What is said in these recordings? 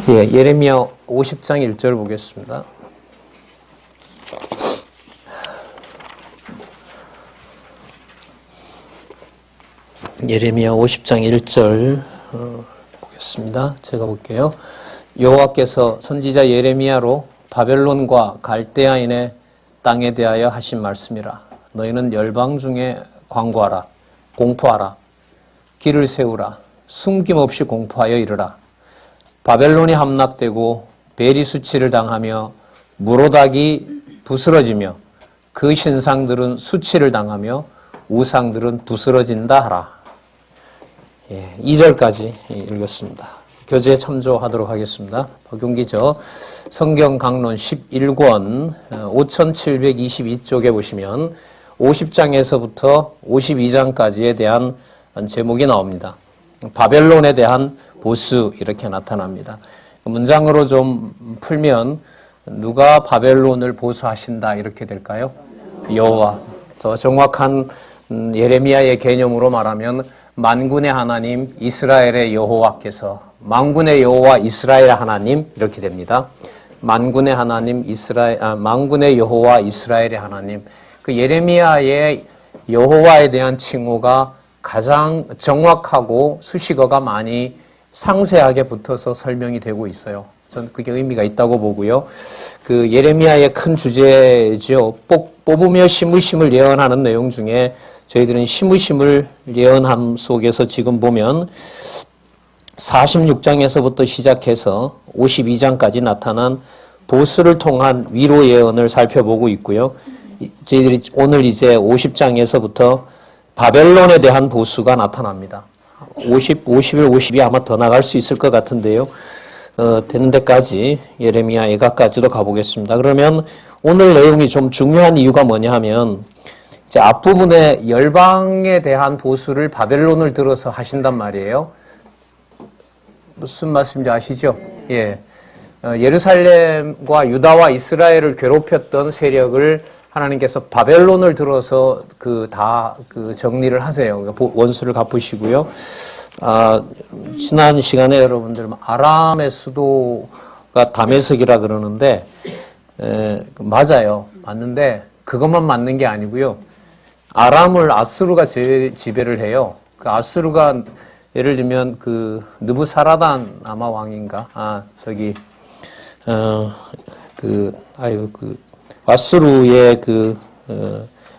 예, 예레미야 50장 1절 보겠습니다. 예레미야 50장 1절 보겠습니다. 제가 볼게요. 여호와께서 선지자 예레미야로 바벨론과 갈대아인의 땅에 대하여 하신 말씀이라. 너희는 열방 중에 광고하라, 공포하라, 길을 세우라, 숨김없이 공포하여 이르라. 바벨론이 함락되고 베리 수치를 당하며 무로닥이 부스러지며 그 신상들은 수치를 당하며 우상들은 부스러진다 하라. 예, 2절까지 읽었습니다. 교재에 참조하도록 하겠습니다. 박용기죠. 성경 강론 11권 5722쪽에 보시면 50장에서부터 52장까지에 대한 제목이 나옵니다. 바벨론에 대한 보수 이렇게 나타납니다. 문장으로 좀 풀면 누가 바벨론을 보수하신다 이렇게 될까요? 여호와. 더 정확한 예레미야의 개념으로 말하면 만군의 하나님 이스라엘의 여호와께서, 만군의 여호와 이스라엘 하나님 이렇게 됩니다. 만군의 하나님 만군의 여호와 이스라엘의 하나님. 그 예레미야의 여호와에 대한 칭호가 가장 정확하고 수식어가 많이 상세하게 붙어서 설명이 되고 있어요. 저는 그게 의미가 있다고 보고요. 그 예레미야의 큰 주제죠. 뽑으며 심으심을 예언하는 내용 중에 저희들은 심으심을 예언함 속에서 지금 보면 46장에서부터 시작해서 52장까지 나타난 보수를 통한 위로 예언을 살펴보고 있고요. 저희들이 오늘 이제 50장에서부터 바벨론에 대한 보수가 나타납니다. 51, 52 아마 더 나갈 수 있을 것 같은데요. 되는 데까지 예레미야 애가까지도 가보겠습니다. 그러면 오늘 내용이 좀 중요한 이유가 뭐냐 하면 이제 앞부분에 열방에 대한 보수를 바벨론을 들어서 하신단 말이에요. 무슨 말씀인지 아시죠? 예. 예루살렘과 유다와 이스라엘을 괴롭혔던 세력을 하나님께서 바벨론을 들어서 그 정리를 하세요. 원수를 갚으시고요. 지난 시간에 여러분들 아람의 수도가 다메섹이라 그러는데 맞아요. 맞는데 그것만 맞는 게 아니고요. 아람을 아수르가 지배를 해요. 그 아수르가 예를 들면 그 느부사라단 아마 왕인가? 아수르의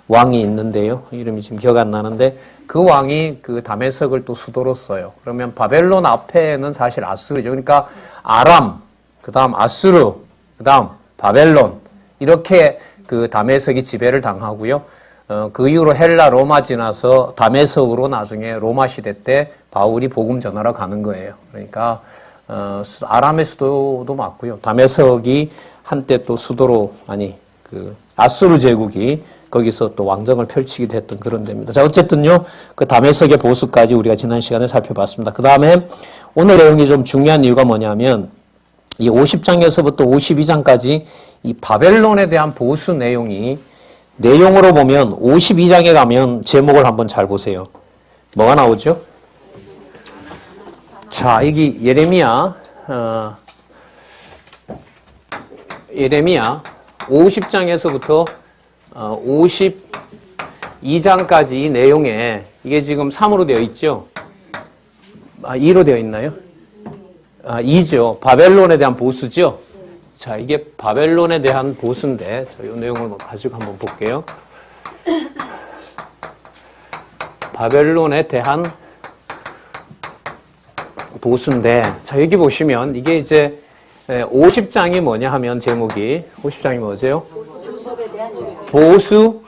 왕이 있는데요. 이름이 지금 기억 안 나는데 그 왕이 그 다메섹을 또 수도로 써요. 그러면 바벨론 앞에는 사실 아수르죠. 그러니까 아람, 그 다음 아수르, 그 다음 바벨론 이렇게 그 다메섹이 지배를 당하고요. 그 이후로 헬라, 로마 지나서 다메섹으로 나중에 로마 시대 때 바울이 복음 전하러 가는 거예요. 그러니까 아람의 수도도 맞고요. 다메섹이 한때 또 수도로 아수르 제국이 거기서 또 왕정을 펼치기도 했던 그런 데입니다. 자, 어쨌든요, 그 다메섹의 보수까지 우리가 지난 시간에 살펴봤습니다. 그 다음에 오늘 내용이 좀 중요한 이유가 뭐냐면 이 50장에서부터 52장까지 이 바벨론에 대한 보수 내용으로 보면 52장에 가면 제목을 한번 잘 보세요. 뭐가 나오죠? 자, 여기 예레미야 50장에서부터 52장까지 이 내용에 이게 지금 3으로 되어 있죠? 2로 되어 있나요? 2죠. 바벨론에 대한 보수죠? 자, 이게 바벨론에 대한 보수인데, 이 내용을 가지고 한번 볼게요. 바벨론에 대한 보수인데, 자, 여기 보시면 이게 이제 50장이 뭐냐 하면 제목이 50장이 뭐죠? 보수.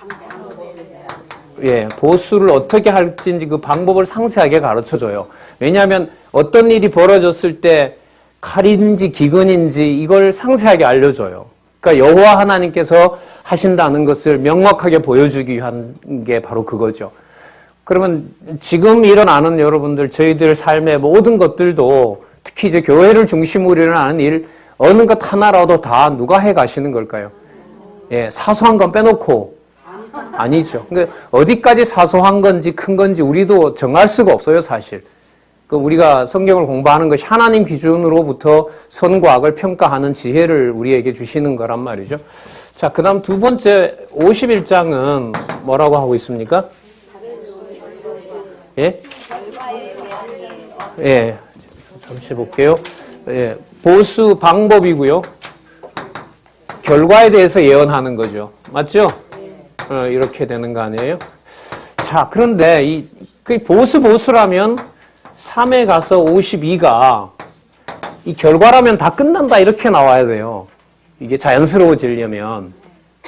예, 보수를 어떻게 할지 그 방법을 상세하게 가르쳐줘요. 왜냐하면 어떤 일이 벌어졌을 때 칼인지 기근인지 이걸 상세하게 알려줘요. 그러니까 여호와 하나님께서 하신다는 것을 명확하게 보여주기 위한 게 바로 그거죠. 그러면 지금 일어나는 여러분들 저희들 삶의 모든 것들도 특히 이제 교회를 중심으로 일어나는 일 어느 것 하나라도 다 누가 해 가시는 걸까요? 예, 사소한 건 빼놓고 아니죠. 그러니까 어디까지 사소한 건지 큰 건지 우리도 정할 수가 없어요, 사실. 그 우리가 성경을 공부하는 것이 하나님 기준으로부터 선과 악을 평가하는 지혜를 우리에게 주시는 거란 말이죠. 자, 그 다음 두 번째 51장은 뭐라고 하고 있습니까? 예? 예. 잠시 볼게요. 예. 보수 방법이고요. 결과에 대해서 예언하는 거죠. 맞죠? 이렇게 되는 거 아니에요? 자, 그런데 그 보수라면 3에 가서 52가 이 결과라면 다 끝난다 이렇게 나와야 돼요. 이게 자연스러워지려면.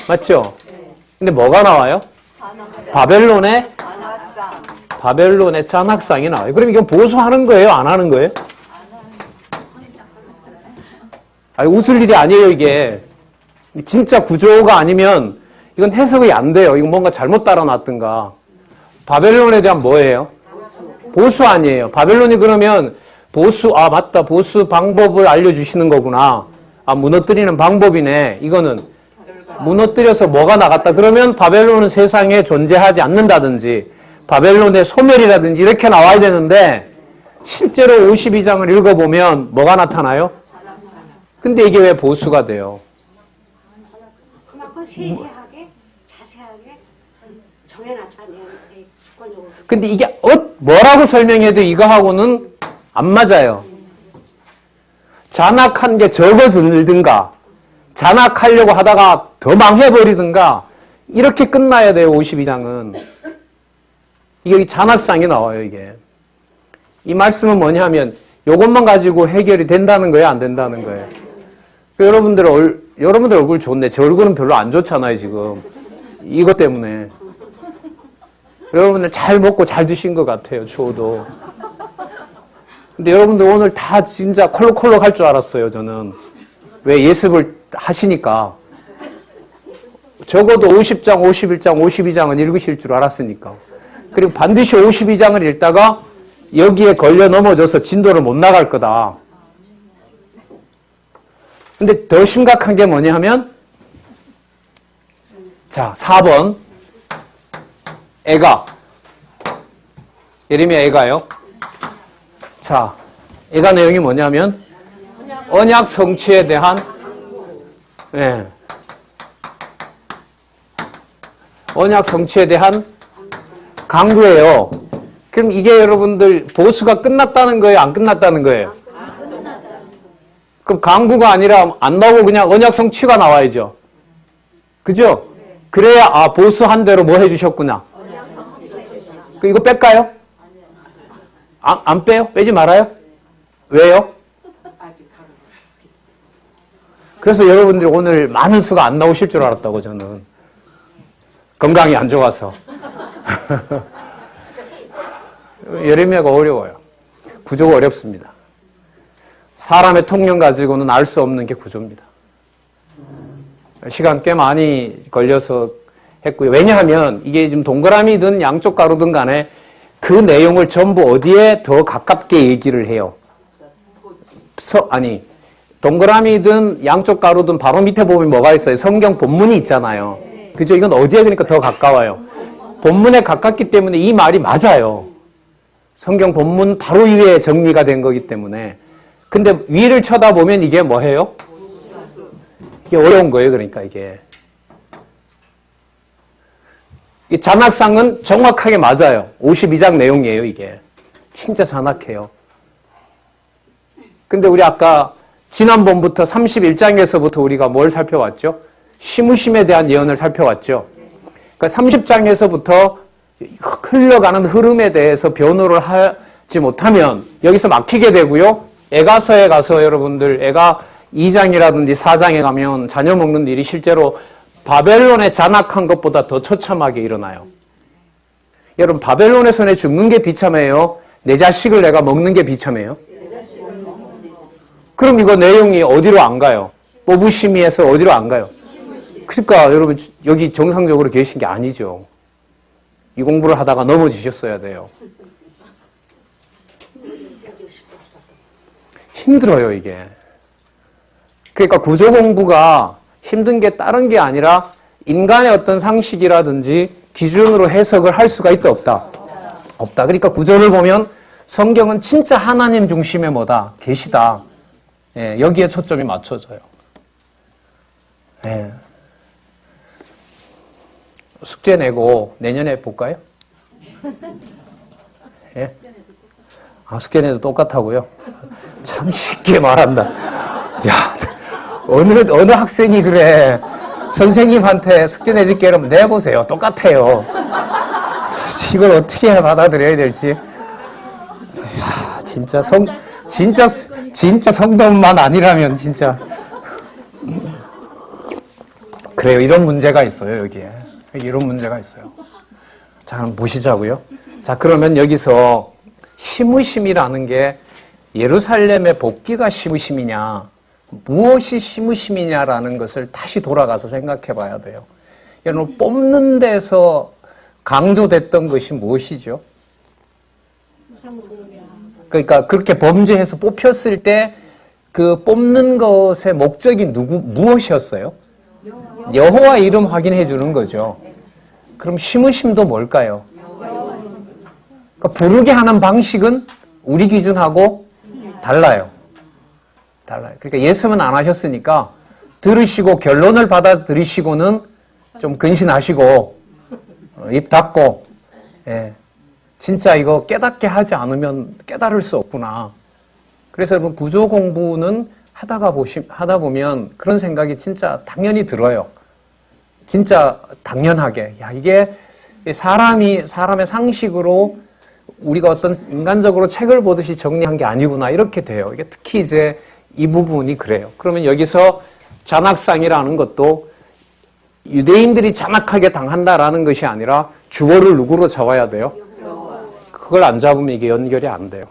맞죠? 근데 뭐가 나와요? 바벨론의 잔악상이 나와요. 그럼 이건 보수하는 거예요? 안 하는 거예요? 아니, 웃을 일이 아니에요, 이게. 진짜 구조가 아니면 이건 해석이 안 돼요. 이건 뭔가 잘못 따라놨든가. 바벨론에 대한 뭐예요? 보수 아니에요. 바벨론이 그러면 맞다. 보수 방법을 알려주시는 거구나. 무너뜨리는 방법이네. 이거는 무너뜨려서 뭐가 나갔다. 그러면 바벨론은 세상에 존재하지 않는다든지 바벨론의 소멸이라든지 이렇게 나와야 되는데 실제로 52장을 읽어보면 뭐가 나타나요? 근데 이게 왜 보수가 돼요? 그만큼 세세하게 자세하게 정해놨다는 주권적으로. 근데 이게 뭐라고 설명해도 이거하고는 안 맞아요. 잔악한 게 적어들든가 잔악하려고 하다가 더 망해버리든가 이렇게 끝나야 돼요. 52장은. 이게 잔악상이 나와요. 이게. 이 말씀은 뭐냐면 이것만 가지고 해결이 된다는 거예요? 안 된다는 거예요? 여러분들 얼굴 좋네. 제 얼굴은 별로 안 좋잖아요. 지금. 이것 때문에. 여러분들 잘 먹고 잘 드신 것 같아요. 추워도. 근데 여러분들 오늘 다 진짜 콜록콜록 할 줄 알았어요. 저는. 왜 예습을 하시니까. 적어도 50장, 51장, 52장은 읽으실 줄 알았으니까. 그리고 반드시 52장을 읽다가 여기에 걸려 넘어져서 진도를 못 나갈 거다. 근데 더 심각한 게 뭐냐 하면 자, 4번 애가 예레미야 애가요. 자, 애가 내용이 뭐냐면 언약 성취에 대한 언약 성취에 대한 강구예요. 그럼 이게 여러분들 보수가 끝났다는 거예요? 안 끝났다는 거예요? 그럼 강구가 아니라 안 나오고 그냥 언약 성취가 나와야죠. 그죠? 그래야 보수한 대로 뭐 해주셨구나. 이거 뺄까요? 안 빼요? 빼지 말아요? 왜요? 그래서 여러분들이 오늘 많은 수가 안 나오실 줄 알았다고 저는. 건강이 안 좋아서. 예레미야가 어려워요. 구조가 어렵습니다. 사람의 통념 가지고는 알 수 없는 게 구조입니다. 시간 꽤 많이 걸려서 했고요. 왜냐하면 이게 지금 동그라미든 양쪽 가로든 간에 그 내용을 전부 어디에 더 가깝게 얘기를 해요. 동그라미든 양쪽 가로든 바로 밑에 보면 뭐가 있어요? 성경 본문이 있잖아요. 그죠? 이건 어디에 그러니까 더 가까워요. 본문에 가깝기 때문에 이 말이 맞아요. 성경 본문 바로 위에 정리가 된 거기 때문에. 근데 위를 쳐다보면 이게 뭐예요? 이게 어려운 거예요. 그러니까 이게. 이 잔악상은 정확하게 맞아요. 52장 내용이에요. 이게. 진짜 잔악해요. 근데 우리 아까 지난번부터 31장에서부터 우리가 뭘 살펴왔죠? 시무심에 대한 예언을 살펴왔죠. 그러니까 30장에서부터 흘러가는 흐름에 대해서 변호를 하지 못하면 여기서 막히게 되고요. 애가서에 가서 여러분들 애가 2장이라든지 4장에 가면 자녀 먹는 일이 실제로 바벨론에 잔악한 것보다 더 처참하게 일어나요. 여러분 바벨론에서 내 죽는 게 비참해요? 내 자식을 내가 먹는 게 비참해요? 그럼 이거 내용이 어디로 안 가요? 뽑으심이에서 어디로 안 가요? 그러니까 여러분 여기 정상적으로 계신 게 아니죠. 이 공부를 하다가 넘어지셨어야 돼요. 힘들어요 이게. 그러니까 구조 공부가 힘든 게 다른 게 아니라 인간의 어떤 상식이라든지 기준으로 해석을 할 수가 있다 없다? 없다. 그러니까 구조를 보면 성경은 진짜 하나님 중심의 뭐다? 계시다. 예, 여기에 초점이 맞춰져요. 예. 숙제 내고 내년에 볼까요? 예? 아, 숙제 내도 똑같다고요? 참 쉽게 말한다. 야, 어느 학생이 그래. 선생님한테 숙제 내줄게 이러면 내보세요. 똑같아요. 이걸 어떻게 받아들여야 될지. 야, 진짜 성도만 아니라면 진짜. 그래요. 이런 문제가 있어요, 여기에. 이런 문제가 있어요. 자, 한번 보시자고요. 자, 그러면 여기서 시무심이라는 게 예루살렘의 복귀가 시무심이냐, 무엇이 시무심이냐라는 것을 다시 돌아가서 생각해 봐야 돼요. 여러분, 뽑는 데서 강조됐던 것이 무엇이죠? 그러니까 그렇게 범죄해서 뽑혔을 때 그 뽑는 것의 목적이 무엇이었어요? 여호와 이름 확인해 주는 거죠. 그럼 시무심도 뭘까요? 그러니까 부르게 하는 방식은 우리 기준하고 달라요. 그러니까 예수는 안 하셨으니까 들으시고 결론을 받아들이시고는 좀 근신하시고 입 닫고, 예, 진짜 이거 깨닫게 하지 않으면 깨달을 수 없구나. 그래서 여러분 구조 공부는 하다 보면 그런 생각이 진짜 당연히 들어요. 진짜 당연하게. 야, 이게 사람의 상식으로 우리가 어떤 인간적으로 책을 보듯이 정리한 게 아니구나. 이렇게 돼요. 이게 특히 이제 이 부분이 그래요. 그러면 여기서 잔악상이라는 것도 유대인들이 잔악하게 당한다라는 것이 아니라 주어를 누구로 잡아야 돼요? 그걸 안 잡으면 이게 연결이 안 돼요.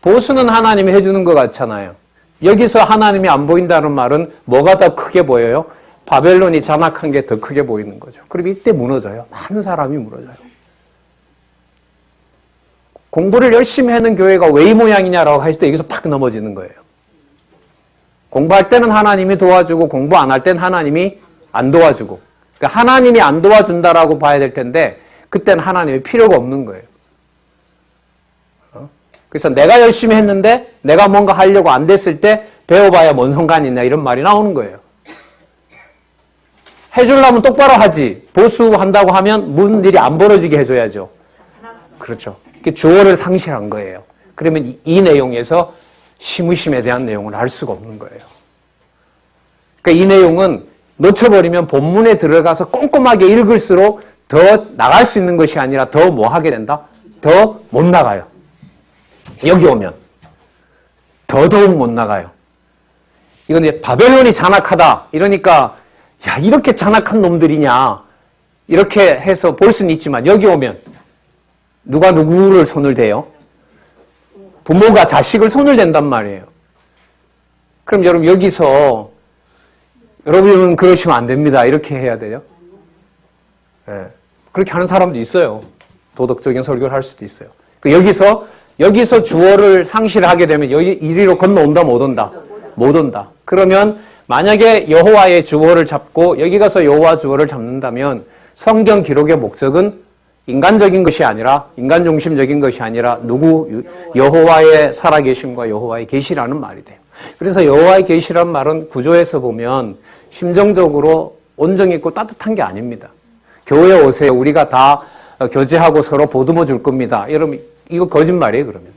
보수는 하나님이 해주는 것 같잖아요. 여기서 하나님이 안 보인다는 말은 뭐가 더 크게 보여요? 바벨론이 잔악한 게 더 크게 보이는 거죠. 그럼 이때 무너져요. 많은 사람이 무너져요. 공부를 열심히 하는 교회가 왜 이 모양이냐라고 하실 때 여기서 팍 넘어지는 거예요. 공부할 때는 하나님이 도와주고 공부 안 할 때는 하나님이 안 도와주고. 그러니까 하나님이 안 도와준다라고 봐야 될 텐데 그때는 하나님이 필요가 없는 거예요. 그래서 내가 열심히 했는데 내가 뭔가 하려고 안 됐을 때 배워봐야 뭔 상관이 있냐 이런 말이 나오는 거예요. 해주려면 똑바로 하지. 보수한다고 하면 무슨 일이 안 벌어지게 해줘야죠. 그렇죠. 주어를 상실한 거예요. 그러면 이 내용에서 시무심에 대한 내용을 알 수가 없는 거예요. 그러니까 이 내용은 놓쳐버리면 본문에 들어가서 꼼꼼하게 읽을수록 더 나갈 수 있는 것이 아니라 더 뭐 하게 된다? 더 못 나가요. 여기 오면 더더욱 못 나가요. 이건 이제 바벨론이 잔악하다. 이러니까 야, 이렇게 잔악한 놈들이냐. 이렇게 해서 볼 수는 있지만 여기 오면 누가 누구를 손을 대요? 부모가 자식을 손을 댄단 말이에요. 그럼 여러분 여기서 여러분은 그러시면 안 됩니다. 이렇게 해야 돼요? 네. 그렇게 하는 사람도 있어요. 도덕적인 설교를 할 수도 있어요. 여기서 주어를 상실하게 되면 이리로 건너온다 못 온다? 못 온다. 그러면 만약에 여호와의 주어를 잡고 여기 가서 여호와 주어를 잡는다면 성경 기록의 목적은 인간적인 것이 아니라 인간 중심적인 것이 아니라 여호와의 살아계심과 여호와의 계시라는 말이 돼요. 그래서 여호와의 계시란 말은 구조에서 보면 심정적으로 온정 있고 따뜻한 게 아닙니다. 교회에 오세요. 우리가 다 교제하고 서로 보듬어 줄 겁니다. 여러분 이거 거짓말이에요. 그러면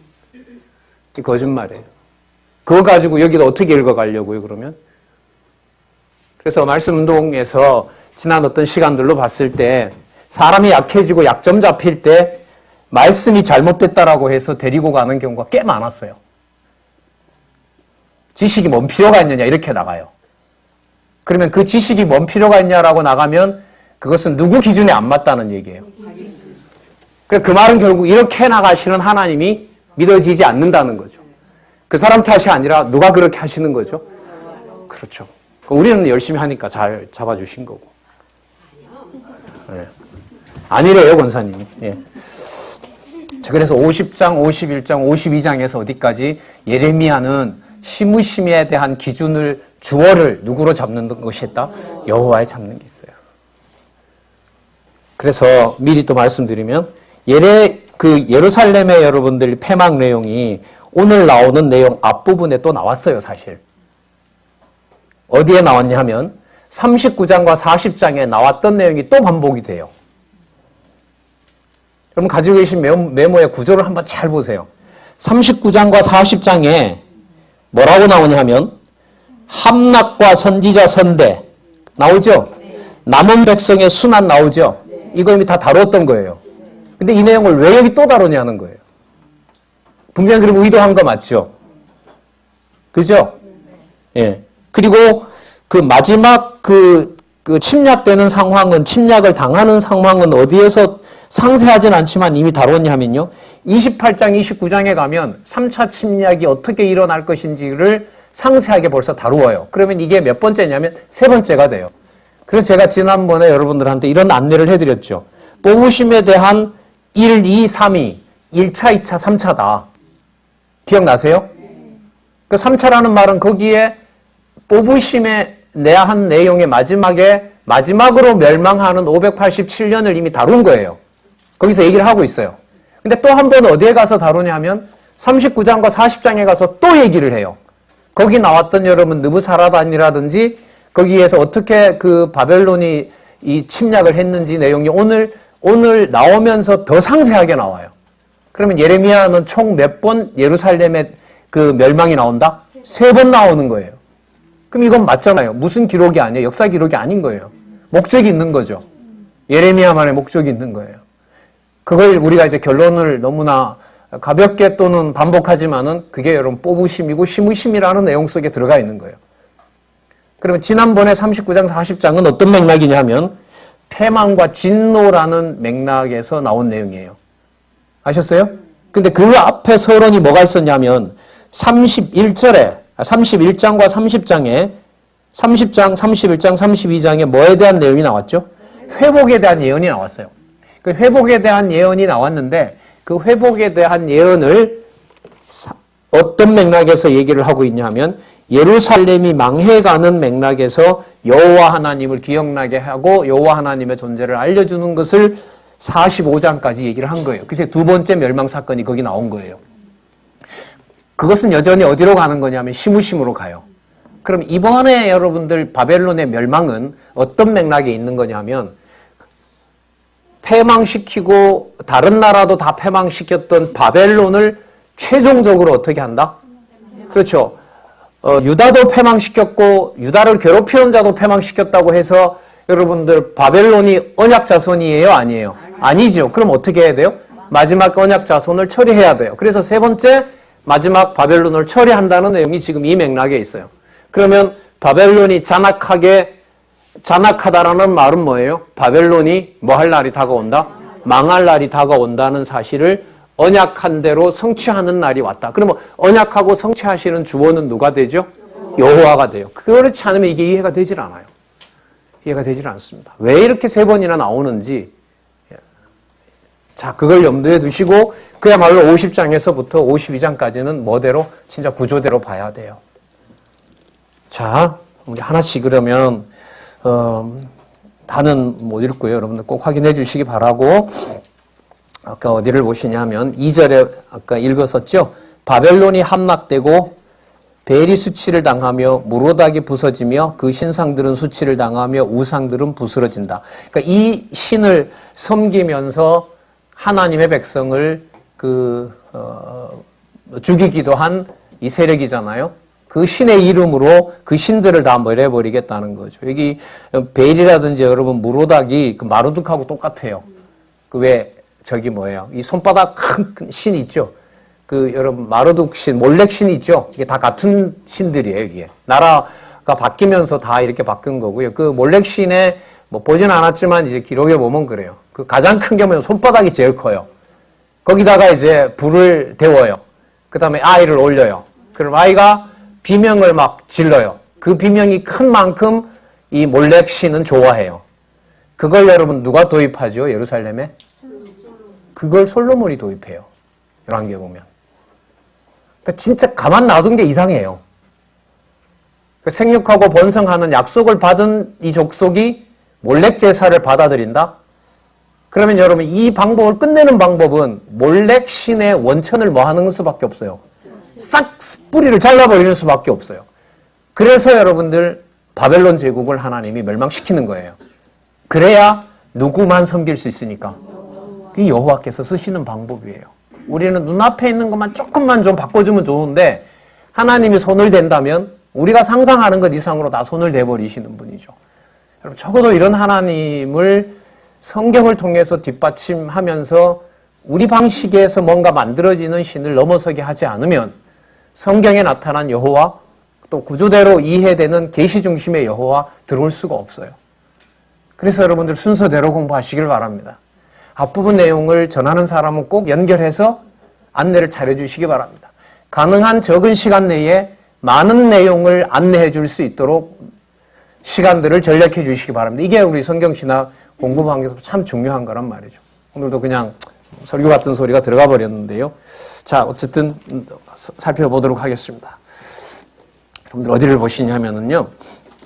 이 거짓말이에요. 그거 가지고 여기다 어떻게 읽어가려고요? 그러면 그래서 말씀운동에서 지난 어떤 시간들로 봤을 때 사람이 약해지고 약점 잡힐 때 말씀이 잘못됐다라고 해서 데리고 가는 경우가 꽤 많았어요. 지식이 뭔 필요가 있느냐 이렇게 나가요. 그러면 그 지식이 뭔 필요가 있냐라고 나가면 그것은 누구 기준에 안 맞다는 얘기예요. 그 말은 결국 이렇게 나가시는 하나님이 믿어지지 않는다는 거죠. 그 사람 탓이 아니라 누가 그렇게 하시는 거죠? 그렇죠. 우리는 열심히 하니까 잘 잡아주신 거고. 네. 아니래요, 권사님이. 예. 그래서 50장, 51장, 52장에서 어디까지 예레미야는 시무심에 대한 기준을 주어를 누구로 잡는 것이 있다? 여호와에 잡는 게 있어요. 그래서 미리 또 말씀드리면 예루살렘의 여러분들 패망 내용이 오늘 나오는 내용 앞부분에 또 나왔어요, 사실. 어디에 나왔냐 하면 39장과 40장에 나왔던 내용이 또 반복이 돼요. 여러분 가지고 계신 메모의 구조를 한번 잘 보세요. 39장과 40장에 뭐라고 나오냐 하면 함락과 선지자 선대 나오죠? 남은 백성의 순환 나오죠? 이거 이미 다 다뤘던 거예요. 근데 이 내용을 왜 여기 또 다루냐는 거예요. 분명히 그럼 의도한 거 맞죠? 그죠? 예. 그리고 그 마지막 그 침략되는 상황은, 침략을 당하는 상황은 어디에서 상세하진 않지만 이미 다뤘냐면요. 28장, 29장에 가면 3차 침략이 어떻게 일어날 것인지를 상세하게 벌써 다루어요. 그러면 이게 몇 번째냐면 세 번째가 돼요. 그래서 제가 지난번에 여러분들한테 이런 안내를 해드렸죠. 뽑으심에 대한 1, 2, 3이 1차, 2차, 3차다. 기억나세요? 그 3차라는 말은 거기에 뽑으심에 한 내용의 마지막으로 멸망하는 587년을 이미 다룬 거예요. 거기서 얘기를 하고 있어요. 근데 또 한 번 어디에 가서 다루냐면 39장과 40장에 가서 또 얘기를 해요. 거기 나왔던 여러분 느부사라단이라든지 거기에서 어떻게 그 바벨론이 이 침략을 했는지 내용이 오늘 나오면서 더 상세하게 나와요. 그러면 예레미야는 총 몇 번 예루살렘의 그 멸망이 나온다? 3번 나오는 거예요. 그럼 이건 맞잖아요. 무슨 기록이 아니에요. 역사 기록이 아닌 거예요. 목적이 있는 거죠. 예레미야만의 목적이 있는 거예요. 그걸 우리가 이제 결론을 너무나 가볍게 또는 반복하지만은 그게 여러분 뽑으심이고 심으심이라는 내용 속에 들어가 있는 거예요. 그러면 지난번에 39장, 40장은 어떤 맥락이냐 하면 패망과 진노라는 맥락에서 나온 내용이에요. 아셨어요? 근데 그 앞에 서론이 뭐가 있었냐면 31장과 30장에 30장, 31장, 32장에 뭐에 대한 내용이 나왔죠? 회복에 대한 예언이 나왔어요. 그 회복에 대한 예언이 나왔는데 그 회복에 대한 예언을 어떤 맥락에서 얘기를 하고 있냐 하면 예루살렘이 망해가는 맥락에서 여호와 하나님을 기억나게 하고 여호와 하나님의 존재를 알려주는 것을 45장까지 얘기를 한 거예요. 그래서 두 번째 멸망 사건이 거기 나온 거예요. 그것은 여전히 어디로 가는 거냐면 시무심으로 가요. 그럼 이번에 여러분들 바벨론의 멸망은 어떤 맥락에 있는 거냐면 패망시키고 다른 나라도 다 패망시켰던 바벨론을 최종적으로 어떻게 한다? 그렇죠. 유다도 패망시켰고 유다를 괴롭히는 자도 패망시켰다고 해서 여러분들 바벨론이 언약 자손이에요? 아니에요? 아니죠. 그럼 어떻게 해야 돼요? 마지막 언약 자손을 처리해야 돼요. 그래서 세 번째 마지막 바벨론을 처리한다는 내용이 지금 이 맥락에 있어요. 그러면 바벨론이 잔악하다라는 말은 뭐예요? 바벨론이 뭐 할 날이 다가온다? 망할 날이 다가온다는 사실을 언약한 대로 성취하는 날이 왔다. 그러면 언약하고 성취하시는 주원은 누가 되죠? 여호와가 돼요. 그렇지 않으면 이게 이해가 되질 않아요. 이해가 되질 않습니다. 왜 이렇게 세 번이나 나오는지 자, 그걸 염두에 두시고 그야말로 50장에서부터 52장까지는 뭐대로 진짜 구조대로 봐야 돼요. 자, 우리 하나씩 그러면 다는 못 읽고요. 여러분들 꼭 확인해 주시기 바라고 아까 어디를 보시냐면 2절에 아까 읽었었죠. 바벨론이 함락되고 벨이 수치를 당하며 무로닥이 부서지며 그 신상들은 수치를 당하며 우상들은 부스러진다. 그러니까 이 신을 섬기면서 하나님의 백성을 죽이기도 한 이 세력이잖아요. 그 신의 이름으로 그 신들을 다 멸해버리겠다는 거죠. 여기 벨이라든지 여러분 무로닥이 그 마르둑하고 똑같아요. 그 왜 저기 뭐예요? 이 손바닥 큰 신 있죠. 그 여러분 마르둑 신, 몰렉 신 있죠. 이게 다 같은 신들이에요. 이게 나라가 바뀌면서 다 이렇게 바뀐 거고요. 그 몰렉 신에 뭐 보진 않았지만 이제 기록에 보면 그래요. 그 가장 큰 게 뭐냐면 손바닥이 제일 커요. 거기다가 이제 불을 데워요. 그 다음에 아이를 올려요. 그럼 아이가 비명을 막 질러요. 그 비명이 큰 만큼 이 몰렉 신은 좋아해요. 그걸 여러분 누가 도입하죠? 예루살렘에? 그걸 솔로몬이 도입해요. 열왕기에 보면. 그러니까 진짜 가만 놔둔 게 이상해요. 그러니까 생육하고 번성하는 약속을 받은 이 족속이 몰렉 제사를 받아들인다? 그러면 여러분 이 방법을 끝내는 방법은 몰렉 신의 원천을 뭐 하는 수밖에 없어요. 싹 뿌리를 잘라버리는 수밖에 없어요. 그래서 여러분들 바벨론 제국을 하나님이 멸망시키는 거예요. 그래야 누구만 섬길 수 있으니까. 그게 여호와께서 쓰시는 방법이에요. 우리는 눈앞에 있는 것만 조금만 좀 바꿔주면 좋은데 하나님이 손을 댄다면 우리가 상상하는 것 이상으로 다 손을 대버리시는 분이죠. 여러분 적어도 이런 하나님을 성경을 통해서 뒷받침하면서 우리 방식에서 뭔가 만들어지는 신을 넘어서게 하지 않으면 성경에 나타난 여호와 또 구조대로 이해되는 계시 중심의 여호와 들어올 수가 없어요. 그래서 여러분들 순서대로 공부하시길 바랍니다. 앞부분 내용을 전하는 사람은 꼭 연결해서 안내를 차려주시기 바랍니다. 가능한 적은 시간 내에 많은 내용을 안내해 줄 수 있도록 시간들을 전략해 주시기 바랍니다. 이게 우리 성경신학 공부 방에서 참 중요한 거란 말이죠. 오늘도 그냥 설교 같은 소리가 들어가 버렸는데요. 자, 어쨌든 살펴보도록 하겠습니다. 여러분들 어디를 보시냐면은요.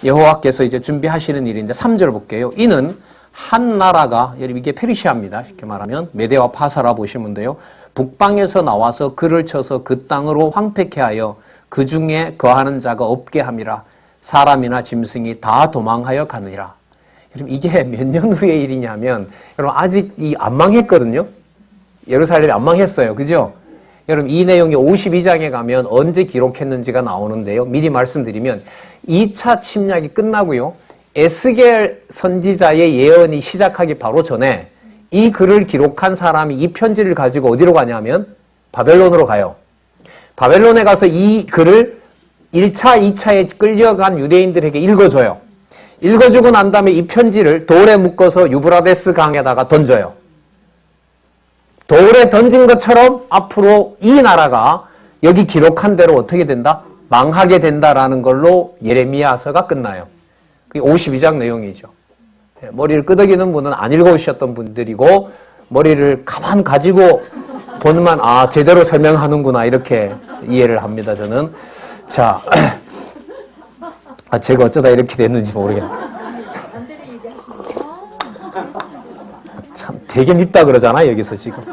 여호와께서 이제 준비하시는 일인데 3절 볼게요. 이는 한 나라가, 이게 페르시아입니다. 쉽게 말하면 메대와 파사라 보시면 돼요. 북방에서 나와서 그를 쳐서 그 땅으로 황폐케 하여 그 중에 거하는 자가 없게 함이라. 사람이나 짐승이 다 도망하여 가느니라. 여러분 이게 몇 년 후의 일이냐면 여러분 아직 안 망했거든요. 예루살렘이 안 망했어요. 그죠? 여러분 이 내용이 52장에 가면 언제 기록했는지가 나오는데요. 미리 말씀드리면 2차 침략이 끝나고요. 에스겔 선지자의 예언이 시작하기 바로 전에 이 글을 기록한 사람이 이 편지를 가지고 어디로 가냐면 바벨론으로 가요. 바벨론에 가서 이 글을 1차, 2차에 끌려간 유대인들에게 읽어줘요. 읽어주고 난 다음에 이 편지를 돌에 묶어서 유브라데스 강에다가 던져요. 돌에 던진 것처럼 앞으로 이 나라가 여기 기록한 대로 어떻게 된다? 망하게 된다라는 걸로 예레미야서가 끝나요. 그게 52장 내용이죠. 머리를 끄덕이는 분은 안 읽어오셨던 분들이고 머리를 가만 가지고 보는만 제대로 설명하는구나 이렇게 이해를 합니다. 저는. 자, 제가 어쩌다 이렇게 됐는지 모르겠네요. 참 되게 밉다 그러잖아 여기서 지금.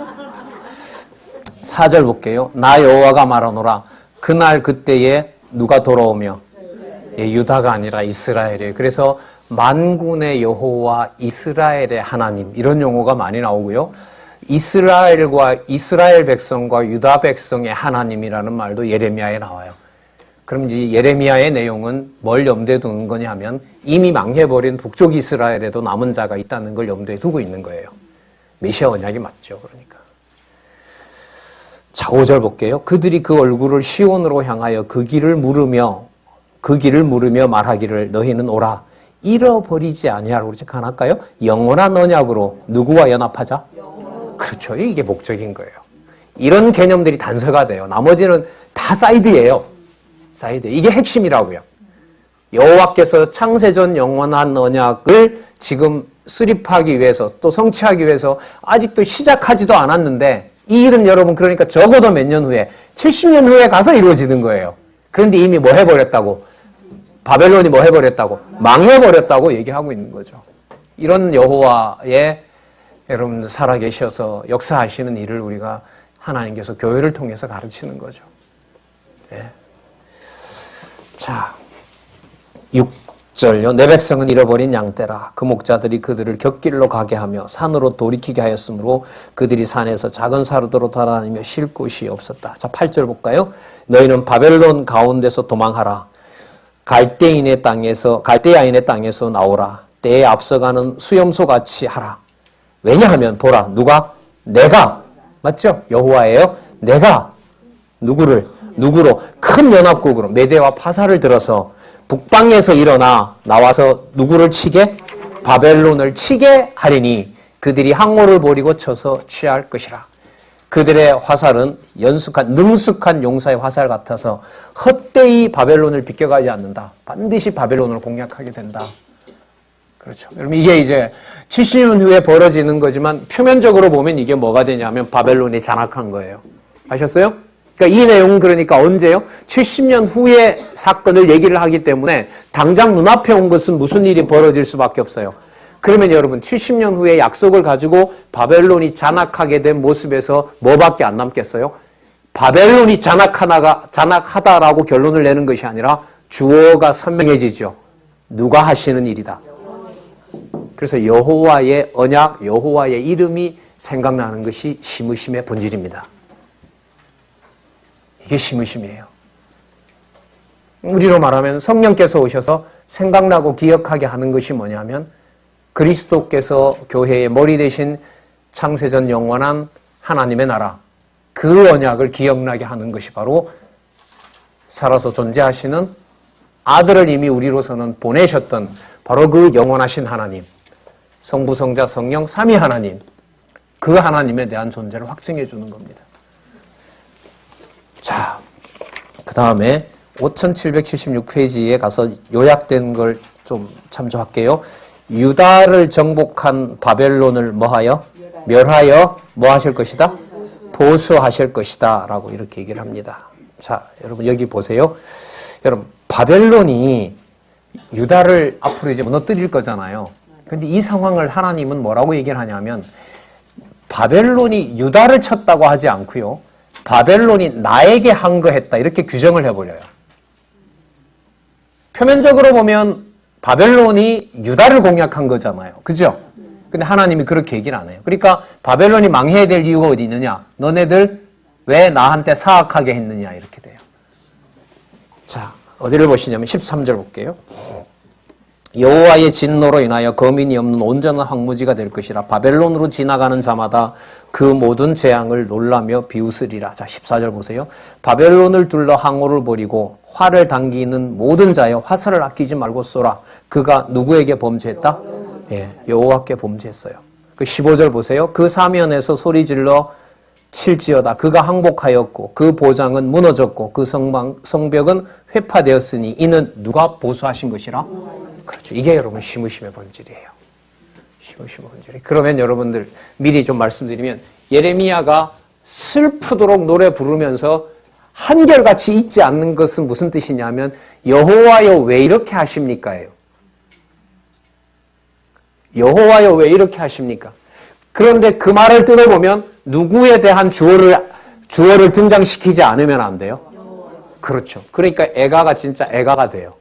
4절 볼게요. 나 여호와가 말하노라. 그날 그때에 누가 돌아오며 유다가 아니라 이스라엘이에요. 그래서 만군의 여호와 이스라엘의 하나님 이런 용어가 많이 나오고요. 이스라엘과 이스라엘 백성과 유다 백성의 하나님이라는 말도 예레미야에 나와요. 그럼 이제 예레미야의 내용은 뭘 염두에 두는 거냐 하면 이미 망해버린 북쪽 이스라엘에도 남은 자가 있다는 걸 염두에 두고 있는 거예요. 메시아 언약이 맞죠. 그러니까. 자, 5절 볼게요. 그들이 그 얼굴을 시온으로 향하여 그 길을 물으며 말하기를 너희는 오라. 잃어버리지 아니하라고 그러지 않을까요? 영원한 언약으로 누구와 연합하자? 그렇죠. 이게 목적인 거예요. 이런 개념들이 단서가 돼요. 나머지는 다 사이드예요. 사이드. 이게 핵심이라고요. 여호와께서 창세전 영원한 언약을 지금 수립하기 위해서 또 성취하기 위해서 아직도 시작하지도 않았는데 이 일은 여러분 그러니까 적어도 몇 년 후에 70년 후에 가서 이루어지는 거예요. 그런데 이미 뭐 해버렸다고? 바벨론이 뭐 해버렸다고? 망해버렸다고 얘기하고 있는 거죠. 이런 여호와의 여러분 살아계셔서 역사하시는 일을 우리가 하나님께서 교회를 통해서 가르치는 거죠. 네. 자, 6절요. 내 백성은 잃어버린 양떼라. 그 목자들이 그들을 곁길로 가게 하며 산으로 돌이키게 하였으므로 그들이 산에서 작은 사루도로 달아다니며 쉴 곳이 없었다. 자, 8절 볼까요? 너희는 바벨론 가운데서 도망하라. 갈대아인의 땅에서 나오라. 때에 앞서가는 수염소같이 하라. 왜냐하면 보라. 누가? 내가. 맞죠? 여호와예요. 내가 누구로? 큰 연합국으로 메대와 파사를 들어서 북방에서 일어나 나와서 누구를 치게? 바벨론을 치게 하리니 그들이 항모를 버리고 쳐서 취할 것이라. 그들의 화살은 능숙한 용사의 화살 같아서 헛되이 바벨론을 비껴가지 않는다. 반드시 바벨론을 공략하게 된다. 그렇죠. 여러분 이게 이제 70년 후에 벌어지는 거지만 표면적으로 보면 이게 뭐가 되냐면 바벨론이 장악한 거예요. 아셨어요? 그러니까 이 내용은 그러니까 언제요? 70년 후의 사건을 얘기를 하기 때문에 당장 눈앞에 온 것은 무슨 일이 벌어질 수밖에 없어요. 그러면 여러분 70년 후에 약속을 가지고 바벨론이 잔악하게 된 모습에서 뭐밖에 안 남겠어요? 바벨론이 잔악하다라고 결론을 내는 것이 아니라 주어가 선명해지죠. 누가 하시는 일이다. 그래서 여호와의 언약, 여호와의 이름이 생각나는 것이 시므심의 본질입니다. 이게 시므심이에요. 우리로 말하면 성령께서 오셔서 생각나고 기억하게 하는 것이 뭐냐면 그리스도께서 교회의 머리 되신 창세전 영원한 하나님의 나라, 그 언약을 기억나게 하는 것이 바로 살아서 존재하시는 아들을 이미 우리로서는 보내셨던 바로 그 영원하신 하나님, 성부, 성자, 성령, 삼위 하나님, 그 하나님에 대한 존재를 확증해 주는 겁니다. 자, 그 다음에 5776페이지에 가서 요약된 걸 좀 참조할게요. 유다를 정복한 바벨론을 뭐하여? 멸하여 뭐 하실 것이다? 보수하실 것이다 라고 이렇게 얘기를 합니다. 자, 여러분 여기 보세요. 여러분 바벨론이 유다를 앞으로 이제 무너뜨릴 거잖아요. 그런데 이 상황을 하나님은 뭐라고 얘기를 하냐면 바벨론이 유다를 쳤다고 하지 않고요. 바벨론이 나에게 한 거 했다 이렇게 규정을 해버려요. 표면적으로 보면 바벨론이 유다를 공략한 거잖아요. 그죠? 근데 하나님이 그렇게 얘기를 안 해요. 그러니까 바벨론이 망해야 될 이유가 어디 있느냐? 너네들 왜 나한테 사악하게 했느냐? 이렇게 돼요. 자, 어디를 보시냐면 13절 볼게요. 여호와의 진노로 인하여 거민이 없는 온전한 황무지가 될 것이라. 바벨론으로 지나가는 자마다 그 모든 재앙을 놀라며 비웃으리라. 자, 14절 보세요. 바벨론을 둘러 항오를 벌이고 활을 당기는 모든 자여 화살을 아끼지 말고 쏘라. 그가 누구에게 범죄했다? 예, 여호와께 범죄했어요. 그 15절 보세요. 그 사면에서 소리질러 칠지어다. 그가 항복하였고 그 보장은 무너졌고 그 성벽은 회파되었으니 이는 누가 보수하신 것이라? 그렇죠. 이게 여러분 시므심의 본질이에요. 시므심의 본질이. 그러면 여러분들 미리 좀 말씀드리면 예레미야가 슬프도록 노래 부르면서 한결같이 있지 않는 것은 무슨 뜻이냐면 여호와여 왜 이렇게 하십니까예요. 여호와여 왜 이렇게 하십니까? 그런데 그 말을 뜯어보면 누구에 대한 주어를 등장시키지 않으면 안 돼요? 그렇죠. 그러니까 애가가 진짜 애가가 돼요.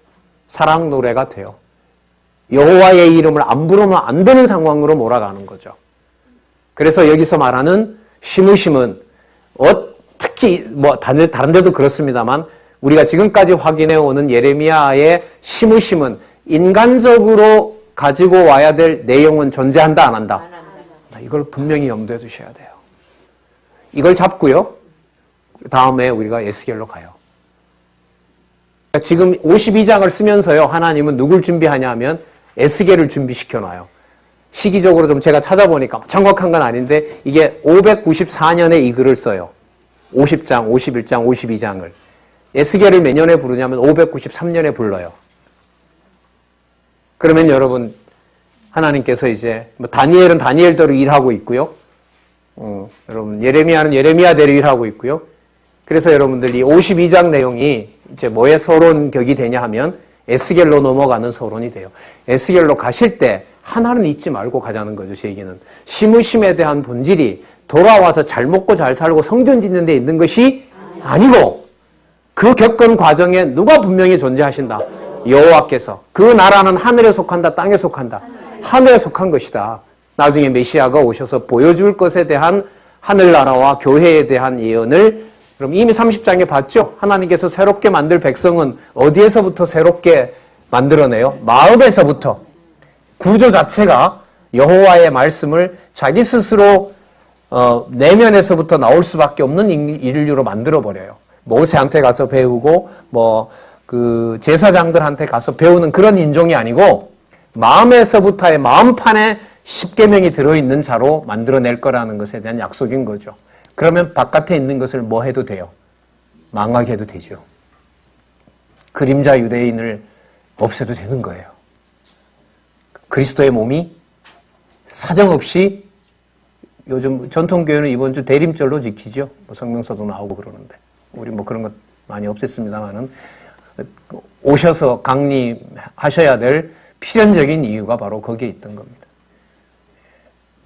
사랑 노래가 돼요. 여호와의 이름을 안 부르면 안 되는 상황으로 몰아가는 거죠. 그래서 여기서 말하는 시므심은 특히 다른 데도 그렇습니다만 우리가 지금까지 확인해 오는 예레미야의 시므심은 인간적으로 가지고 와야 될 내용은 존재한다 안 한다? 이걸 분명히 염두에 두셔야 돼요. 이걸 잡고요. 다음에 우리가 에스겔로 가요. 지금 52장을 쓰면서요. 하나님은 누굴 준비하냐면 에스겔을 준비시켜놔요. 시기적으로 좀 제가 찾아보니까 정확한 건 아닌데 이게 594년에 이 글을 써요. 50장, 51장, 52장을. 에스겔을 몇 년에 부르냐면 593년에 불러요. 그러면 여러분 하나님께서 이제 다니엘은 다니엘대로 일하고 있고요. 여러분 예레미야는 예레미야대로 일하고 있고요. 그래서 여러분들 이 52장 내용이 이제 뭐의 서론격이 되냐 하면 에스겔로 넘어가는 서론이 돼요. 에스겔로 가실 때 하나는 잊지 말고 가자는 거죠. 제 얘기는. 시므심에 대한 본질이 돌아와서 잘 먹고 잘 살고 성전 짓는 데 있는 것이 아니고 그 겪은 과정에 누가 분명히 존재하신다. 여호와께서. 그 나라는 하늘에 속한다. 땅에 속한다. 하늘에 속한 것이다. 나중에 메시아가 오셔서 보여줄 것에 대한 하늘나라와 교회에 대한 예언을 그럼 이미 30장에 봤죠? 하나님께서 새롭게 만들 백성은 어디에서부터 새롭게 만들어내요? 마음에서부터. 구조 자체가 여호와의 말씀을 자기 스스로 내면에서부터 나올 수밖에 없는 인류로 만들어버려요. 모세한테 가서 배우고 제사장들한테 가서 배우는 그런 인종이 아니고 마음에서부터의 마음판에 십계명이 들어있는 자로 만들어낼 거라는 것에 대한 약속인 거죠. 그러면 바깥에 있는 것을 뭐 해도 돼요? 망하게 해도 되죠. 그림자 유대인을 없애도 되는 거예요. 그리스도의 몸이 사정없이 요즘 전통교회는 이번 주 대림절로 지키죠. 성명서도 나오고 그러는데 우리 그런 것 많이 없앴습니다만은 오셔서 강림하셔야 될 필연적인 이유가 바로 거기에 있던 겁니다.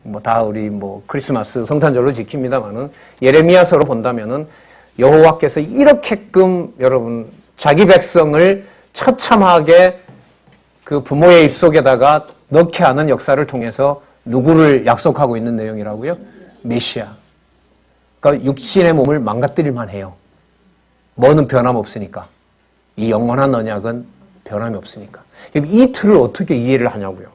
뭐 다 우리 뭐 크리스마스 성탄절로 지킵니다만은 예레미야서로 본다면은 여호와께서 이렇게끔 여러분 자기 백성을 처참하게 그 부모의 입속에다가 넣게 하는 역사를 통해서 누구를 약속하고 있는 내용이라고요? 메시아. 그러니까 육신의 몸을 망가뜨릴만 해요. 뭐는 변함없으니까. 이 영원한 언약은 변함이 없으니까. 이 틀을 어떻게 이해를 하냐고요.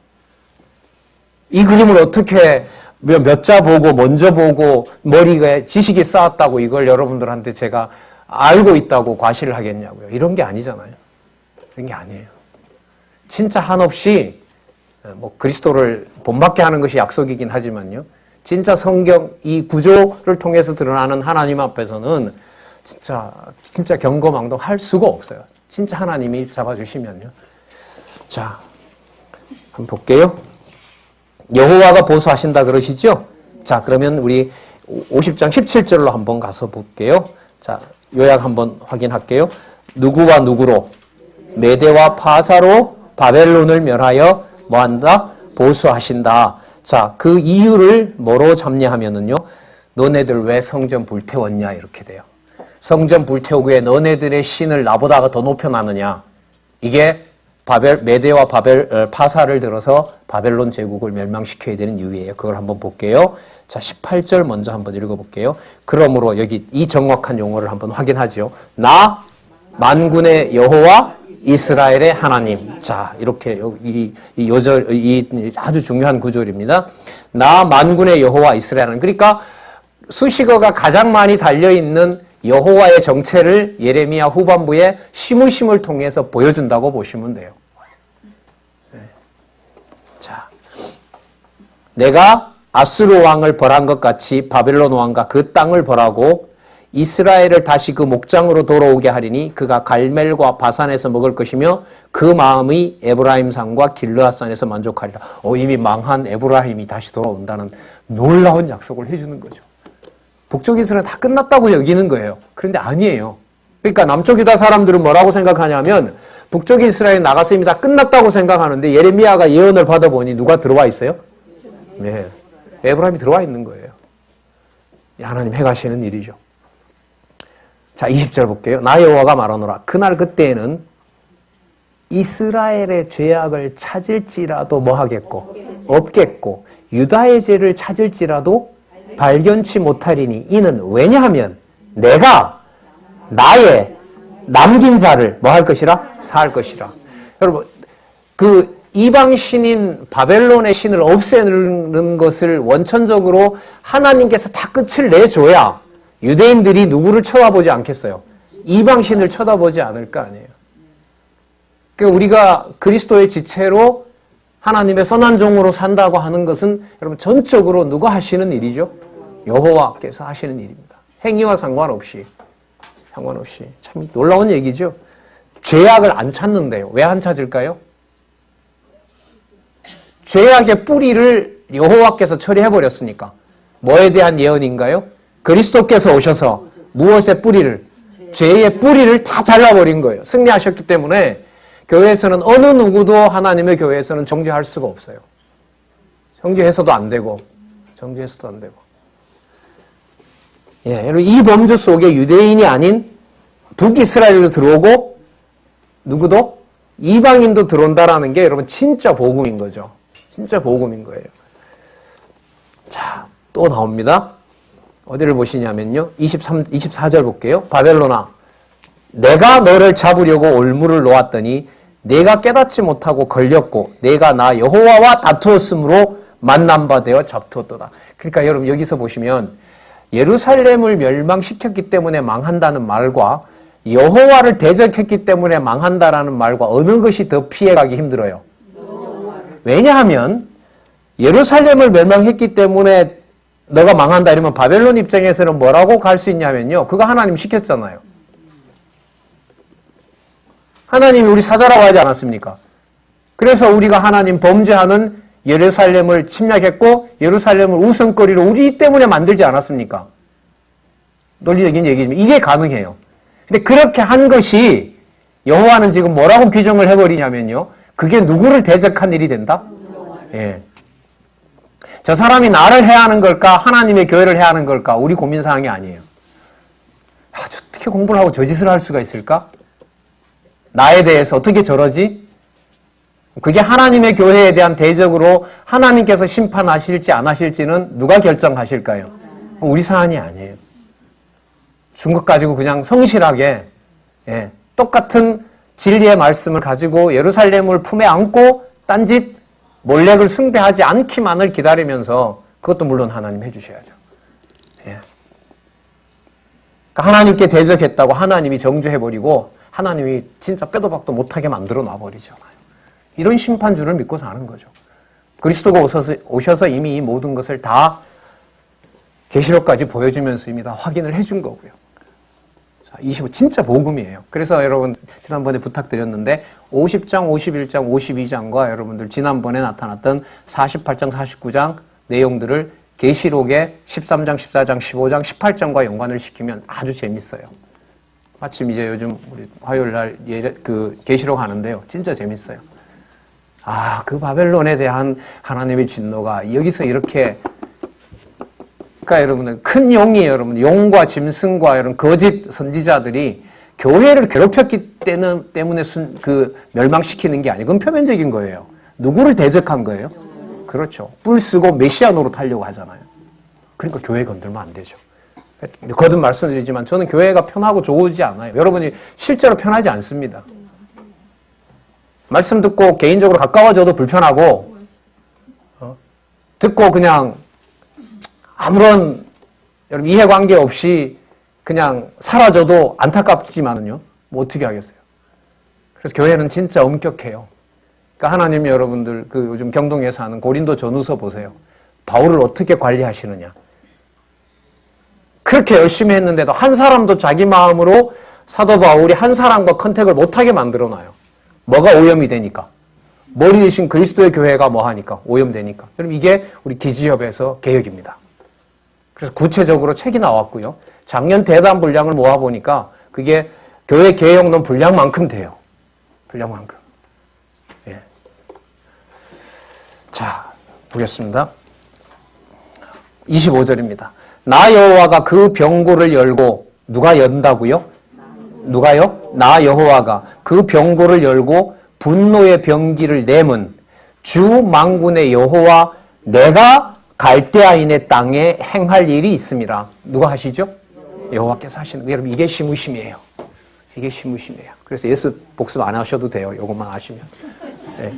이 그림을 어떻게 몇 자 보고 먼저 보고 머리에 지식이 쌓았다고 이걸 여러분들한테 제가 알고 있다고 과시를 하겠냐고요. 이런 게 아니잖아요. 그런 게 아니에요. 진짜 한없이 뭐 그리스도를 본받게 하는 것이 약속이긴 하지만요. 진짜 성경 이 구조를 통해서 드러나는 하나님 앞에서는 진짜 경거망동할 수가 없어요. 진짜 하나님이 잡아주시면요. 자, 한번 볼게요. 여호와가 보수하신다 그러시죠? 자, 그러면 우리 50장 17절로 한번 가서 볼게요. 자, 요약 한번 확인할게요. 누구와 누구로? 메대와 파사로 바벨론을 멸하여 뭐한다? 보수하신다. 자, 그 이유를 뭐로 잡냐하면은요. 너네들 왜 성전 불태웠냐 이렇게 돼요. 성전 불태우기에 너네들의 신을 나보다가 더 높여놨느냐. 이게 메대와 파사를 들어서 바벨론 제국을 멸망시켜야 되는 이유예요. 그걸 한번 볼게요. 자, 18절 먼저 한번 읽어볼게요. 그러므로 여기 이 정확한 용어를 한번 확인하죠. 나 만군의 여호와 이스라엘의 하나님. 자, 이렇게 이 요절 이 아주 중요한 구절입니다. 나 만군의 여호와 이스라엘 하나님. 그러니까 수식어가 가장 많이 달려 있는 여호와의 정체를 예레미야 후반부에 시무심을 통해서 보여준다고 보시면 돼요. 네. 자, 내가 아수르 왕을 벌한 것 같이 바벨론 왕과 그 땅을 벌하고 이스라엘을 다시 그 목장으로 돌아오게 하리니 그가 갈멜과 바산에서 먹을 것이며 그 마음이 에브라임 산과 길르앗산에서 만족하리라. 이미 망한 에브라임이 다시 돌아온다는 놀라운 약속을 해주는 거죠. 북쪽 이스라엘 다 끝났다고 여기는 거예요. 그런데 아니에요. 그러니까 남쪽 유다 사람들은 뭐라고 생각하냐면 북쪽 이스라엘 나가서 이미 다 끝났다고 생각하는데 예레미야가 예언을 받아보니 누가 들어와 있어요? 네, 에브라임이 들어와 있는 거예요. 하나님 행하시는 일이죠. 자, 20절 볼게요. 나 여호와가 말하노라. 그날 그때에는 이스라엘의 죄악을 찾을지라도 뭐 하겠고? 없겠고 유다의 죄를 찾을지라도 발견치 못하리니 이는 왜냐하면 내가 나의 남긴 자를 뭐 할 것이라? 사할 것이라. 여러분, 그 이방 신인 바벨론의 신을 없애는 것을 원천적으로 하나님께서 다 끝을 내줘야 유대인들이 누구를 쳐다보지 않겠어요? 이방 신을 쳐다보지 않을 거 아니에요. 그러니까 우리가 그리스도의 지체로 하나님의 선한 종으로 산다고 하는 것은 여러분 전적으로 누가 하시는 일이죠? 여호와께서 하시는 일입니다. 행위와 상관없이 참 놀라운 얘기죠. 죄악을 안 찾는데요. 왜 안 찾을까요? 죄악의 뿌리를 여호와께서 처리해버렸으니까. 뭐에 대한 예언인가요? 그리스도께서 오셔서 무엇의 뿌리를? 죄의 뿌리를 다 잘라버린 거예요. 승리하셨기 때문에 교회에서는 어느 누구도 하나님의 교회에서는 정죄할 수가 없어요. 정죄해서도 안 되고 정죄해서도 안 되고. 예, 여러분 이 범주 속에 유대인이 아닌 북이스라엘도 들어오고 누구도 이방인도 들어온다라는 게 여러분 진짜 복음인 거죠. 진짜 복음인 거예요. 자, 또 나옵니다. 어디를 보시냐면요. 24절 볼게요. 바벨론아, 내가 너를 잡으려고 올무를 놓았더니 내가 깨닫지 못하고 걸렸고 내가 나 여호와와 다투었으므로 만난 바 되어 잡투었도다. 그러니까 여러분 여기서 보시면 예루살렘을 멸망시켰기 때문에 망한다는 말과 여호와를 대적했기 때문에 망한다라는 말과 어느 것이 더 피해가기 힘들어요? 왜냐하면 예루살렘을 멸망했기 때문에 너가 망한다 이러면 바벨론 입장에서는 뭐라고 갈 수 있냐면요. 그거 하나님 시켰잖아요. 하나님이 우리 사자라고 하지 않았습니까? 그래서 우리가 하나님 범죄하는 예루살렘을 침략했고 예루살렘을 우선거리로 우리 때문에 만들지 않았습니까? 논리적인 얘기지만 이게 가능해요. 근데 그렇게 한 것이 여호와는 지금 뭐라고 규정을 해버리냐면요. 그게 누구를 대적한 일이 된다? 예. 저 사람이 나를 해야 하는 걸까? 하나님의 교회를 해야 하는 걸까? 우리 고민사항이 아니에요. 어떻게 공부를 하고 저 짓을 할 수가 있을까? 나에 대해서 어떻게 저러지? 그게 하나님의 교회에 대한 대적으로 하나님께서 심판하실지 안 하실지는 누가 결정하실까요? 우리 사안이 아니에요. 준 것 가지고 그냥 성실하게 똑같은 진리의 말씀을 가지고 예루살렘을 품에 안고 딴짓 몰렉을 숭배하지 않기만을 기다리면서 그것도 물론 하나님 해주셔야죠. 그러니까 하나님께 대적했다고 하나님이 정죄해버리고 하나님이 진짜 빼도 박도 못하게 만들어 놔버리잖아요. 이런 심판주를 믿고 사는 거죠. 그리스도가 오셔서 이미 이 모든 것을 다 계시록까지 보여주면서 이미 다 확인을 해준 거고요. 25 진짜 복음이에요. 그래서 여러분 지난번에 부탁드렸는데 50장, 51장, 52장과 여러분들 지난번에 나타났던 48장, 49장 내용들을 계시록의 13장, 14장, 15장, 18장과 연관을 시키면 아주 재밌어요. 마침 이제 요즘 우리 화요일 날 그 계시록 하는데요. 진짜 재밌어요. 그 바벨론에 대한 하나님의 진노가 여기서 이렇게 그러니까 여러분은 큰 용이 여러분 용과 짐승과 이런 거짓 선지자들이 교회를 괴롭혔기 때문에 멸망시키는 게 아니고 그건 표면적인 거예요. 누구를 대적한 거예요? 그렇죠. 뿔 쓰고 메시아 노릇하려고 하잖아요. 그러니까 교회 건들면 안 되죠. 거듭 말씀드리지만 저는 교회가 편하고 좋지 않아요. 여러분이 실제로 편하지 않습니다. 말씀 듣고 개인적으로 가까워져도 불편하고 듣고 그냥 아무런 여러분 이해관계 없이 그냥 사라져도 안타깝지만은요. 뭐 어떻게 하겠어요. 그래서 교회는 진짜 엄격해요. 그러니까 하나님이 여러분들 그 요즘 경동에서 하는 고린도 전후서 보세요. 바울을 어떻게 관리하시느냐. 그렇게 열심히 했는데도 한 사람도 자기 마음으로 사도 바울이 한 사람과 컨택을 못하게 만들어놔요. 뭐가 오염이 되니까. 머리 대신 그리스도의 교회가 뭐 하니까 오염되니까. 여러분 이게 우리 기지협에서 개혁입니다. 그래서 구체적으로 책이 나왔고요. 작년 대담 분량을 모아보니까 그게 교회 개혁론 분량만큼 돼요. 분량만큼. 예. 자, 보겠습니다. 25절입니다. 나 여호와가 그 병고를 열고 누가 연다고요? 누가요? 나 여호와가 그 병고를 열고 분노의 병기를 내문 주 만군의 여호와 내가 갈대아인의 땅에 행할 일이 있습니다. 누가 하시죠? 여호와께서 하시는 거예요. 여러분 이게 시무심이에요. 이게 시무심이에요. 그래서 예수 복습 안 하셔도 돼요. 이것만 아시면. 네.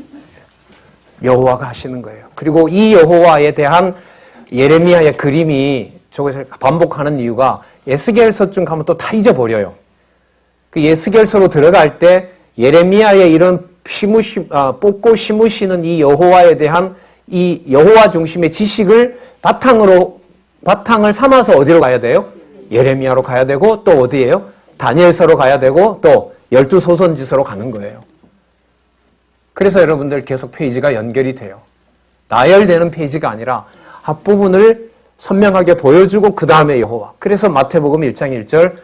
여호와가 하시는 거예요. 그리고 이 여호와에 대한 예레미야의 그림이 저것을 반복하는 이유가 에스겔서쯤 가면 또 다 잊어버려요. 그 에스겔서로 들어갈 때 예레미야의 이런 뽑고 심으시는 이 여호와에 대한 이 여호와 중심의 지식을 바탕을 삼아서 어디로 가야 돼요? 예레미야로 가야 되고 또 어디예요? 다니엘서로 가야 되고 또 12소선지서로 가는 거예요. 그래서 여러분들 계속 페이지가 연결이 돼요. 나열되는 페이지가 아니라 앞부분을 선명하게 보여주고 그 다음에 여호와. 그래서 마태복음 1장 1절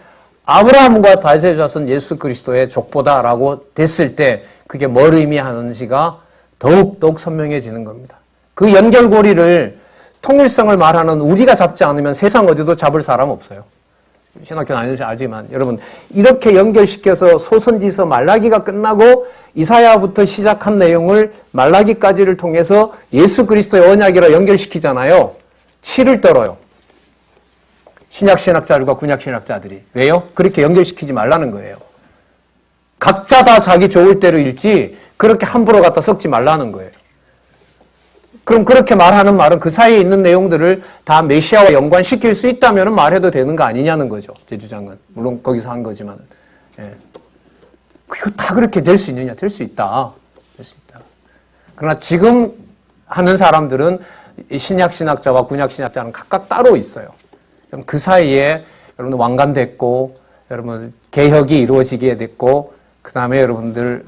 아브라함과 다윗의 자손 예수 그리스도의 족보다라고 됐을 때 그게 뭘 의미하는지가 더욱더욱 선명해지는 겁니다. 그 연결고리를 통일성을 말하는 우리가 잡지 않으면 세상 어디도 잡을 사람 없어요. 신학교 다니는지 알지만 여러분 이렇게 연결시켜서 소선지서 말라기가 끝나고 이사야부터 시작한 내용을 말라기까지를 통해서 예수 그리스도의 언약이라 연결시키잖아요. 치를 떨어요. 신약신학자들과 군약신학자들이. 왜요? 그렇게 연결시키지 말라는 거예요. 각자 다 자기 좋을 대로 읽지 그렇게 함부로 갖다 섞지 말라는 거예요. 그럼 그렇게 말하는 말은 그 사이에 있는 내용들을 다 메시아와 연관시킬 수 있다면 말해도 되는 거 아니냐는 거죠. 제 주장은. 물론 거기서 한 거지만. 예. 그거 다 그렇게 될 수 있느냐? 될 수 있다. 될 수 있다. 그러나 지금 하는 사람들은 신약신학자와 군약신학자는 각각 따로 있어요. 그 사이에 여러분 왕관됐고 여러분 개혁이 이루어지게 됐고 그 다음에 여러분들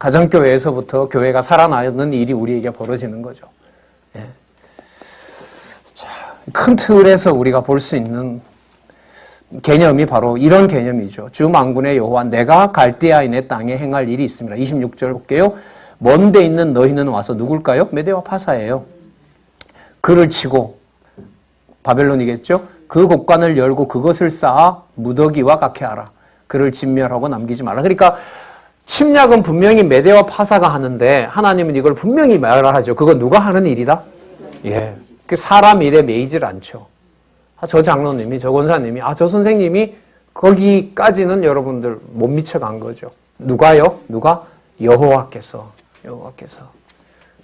가정교회에서부터 교회가 살아나는 일이 우리에게 벌어지는 거죠. 예. 자, 큰 틀에서 우리가 볼 수 있는 개념이 바로 이런 개념이죠. 주 만군의 여호와 내가 갈대아인의 땅에 행할 일이 있습니다. 26절 볼게요. 먼데 있는 너희는 와서 누굴까요? 메대와 파사예요. 그를 치고 바벨론이겠죠? 그 곡간을 열고 그것을 쌓아 무더기와 같게 하라. 그를 진멸하고 남기지 말라. 그러니까 침략은 분명히 메대와 파사가 하는데 하나님은 이걸 분명히 말하죠. 그거 누가 하는 일이다? 예. 그 사람 일에 매이질 않죠. 저 장로님이, 저 권사님이, 저 선생님이 거기까지는 여러분들 못 미쳐간 거죠. 누가요? 누가? 여호와께서.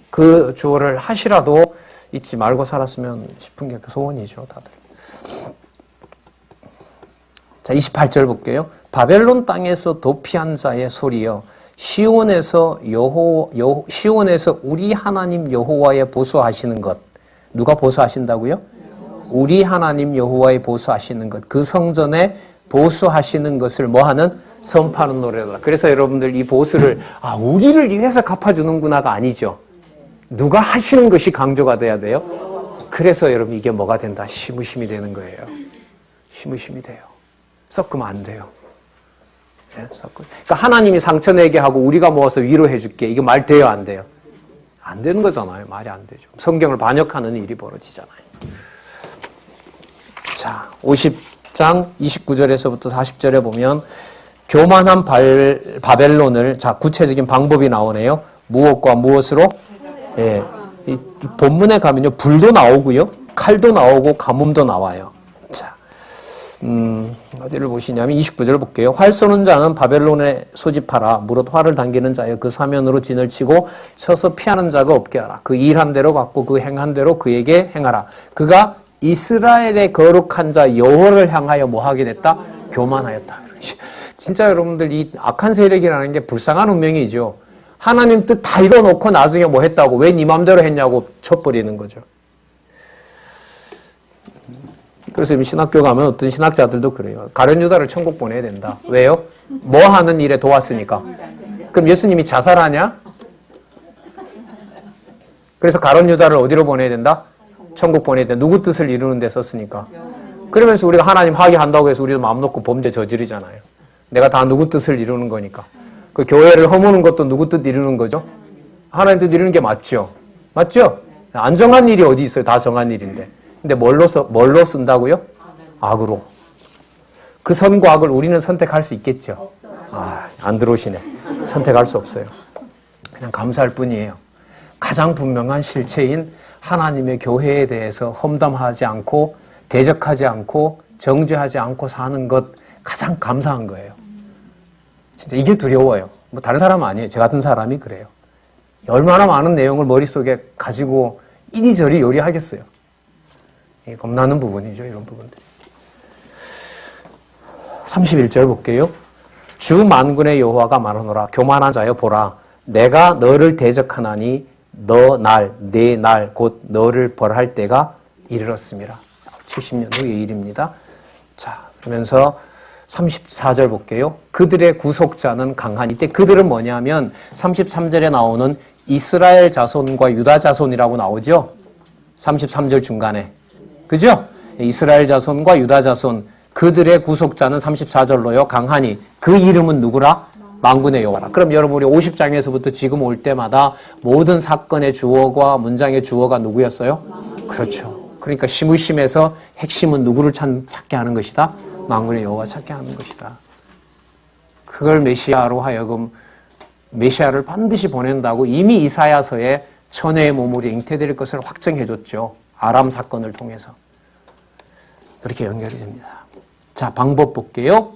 그 주어를 하시라도 잊지 말고 살았으면 싶은 게 그 소원이죠, 다들. 자, 28절 볼게요. 바벨론 땅에서 도피한 자의 소리여 시온에서 시온에서 우리 하나님 여호와의 보수하시는 것. 누가 보수하신다고요? 우리 하나님 여호와의 보수하시는 것. 그 성전에 보수하시는 것을 뭐하는? 선포하는 노래다. 그래서 여러분들 이 보수를 우리를 위해서 갚아주는구나가 아니죠. 누가 하시는 것이 강조가 돼야 돼요. 그래서 여러분 이게 뭐가 된다? 시무심이 되는 거예요. 시무심이 돼요. 섞으면 안 돼요. 네, 그러니까 하나님이 상처 내게 하고 우리가 모아서 위로해 줄게. 이거 말 돼요? 안 돼요? 안 되는 거잖아요. 말이 안 되죠. 성경을 반역하는 일이 벌어지잖아요. 자, 50장 29절에서부터 40절에 보면 교만한 바벨론을, 자, 구체적인 방법이 나오네요. 무엇과 무엇으로? 예. 이 본문에 가면요, 불도 나오고요, 칼도 나오고 가뭄도 나와요. 자, 어디를 보시냐면 29절 볼게요. 활 쏘는 자는 바벨론에 소집하라. 무릇 활을 당기는 자여 그 사면으로 진을 치고 쳐서 피하는 자가 없게 하라. 그 일한 대로 갚고 그 행한 대로 그에게 행하라. 그가 이스라엘의 거룩한 자 여호와를 향하여 뭐하게 됐다? 교만하였다. 진짜 여러분들 이 악한 세력이라는 게 불쌍한 운명이죠. 하나님 뜻 다 이뤄놓고 나중에 뭐 했다고, 왜 네 맘대로 했냐고 쳐버리는 거죠. 그래서 신학교 가면 어떤 신학자들도 그래요. 가룟 유다를 천국 보내야 된다. 왜요? 뭐 하는 일에 도왔으니까. 그럼 예수님이 자살하냐? 그래서 가룟 유다를 어디로 보내야 된다? 천국 보내야 된다. 누구 뜻을 이루는 데 썼으니까. 그러면서 우리가 하나님 하기한다고 해서 우리도 마음 놓고 범죄 저지르잖아요. 내가 다 누구 뜻을 이루는 거니까. 그 교회를 허무는 것도 누구 뜻 이루는 거죠? 하나님 뜻 이루는 게 맞죠? 맞죠? 안 정한 일이 어디 있어요? 다 정한 일인데. 근데 뭘로 쓴다고요? 악으로. 그 선과 악을 우리는 선택할 수 있겠죠? 안 들어오시네. 선택할 수 없어요. 그냥 감사할 뿐이에요. 가장 분명한 실체인 하나님의 교회에 대해서 험담하지 않고 대적하지 않고 정죄하지 않고 사는 것, 가장 감사한 거예요. 진짜 이게 두려워요. 뭐 다른 사람은 아니에요. 저 같은 사람이 그래요. 얼마나 많은 내용을 머릿속에 가지고 이리저리 요리하겠어요. 이게 겁나는 부분이죠. 이런 부분들. 31절 볼게요. 주 만군의 여호와가 말하노라. 교만한 자여 보라. 내가 너를 대적하나니 내 날 곧 너를 벌할 때가 이르렀습니다. 70년 후의 일입니다. 자, 그러면서 34절 볼게요. 그들의 구속자는 강한. 이때 그들은 뭐냐면 33절에 나오는 이스라엘 자손과 유다 자손이라고 나오죠. 33절 중간에. 그죠? 이스라엘 자손과 유다 자손. 그들의 구속자는 34절로요. 강하니. 그 이름은 누구라? 만군의 여호와라. 그럼 여러분 우리 50장에서부터 지금 올 때마다 모든 사건의 주어가, 문장의 주어가 누구였어요? 그렇죠. 그러니까 시무심에서 핵심은 누구를 찾게 하는 것이다? 만군의 여호와 찾게 하는 것이다. 그걸 메시아로 하여금 메시아를 반드시 보낸다고 이미 이사야서에 천혜의 몸으로 잉태될 것을 확정해 줬죠. 아람 사건을 통해서. 그렇게 연결이 됩니다. 자, 방법 볼게요.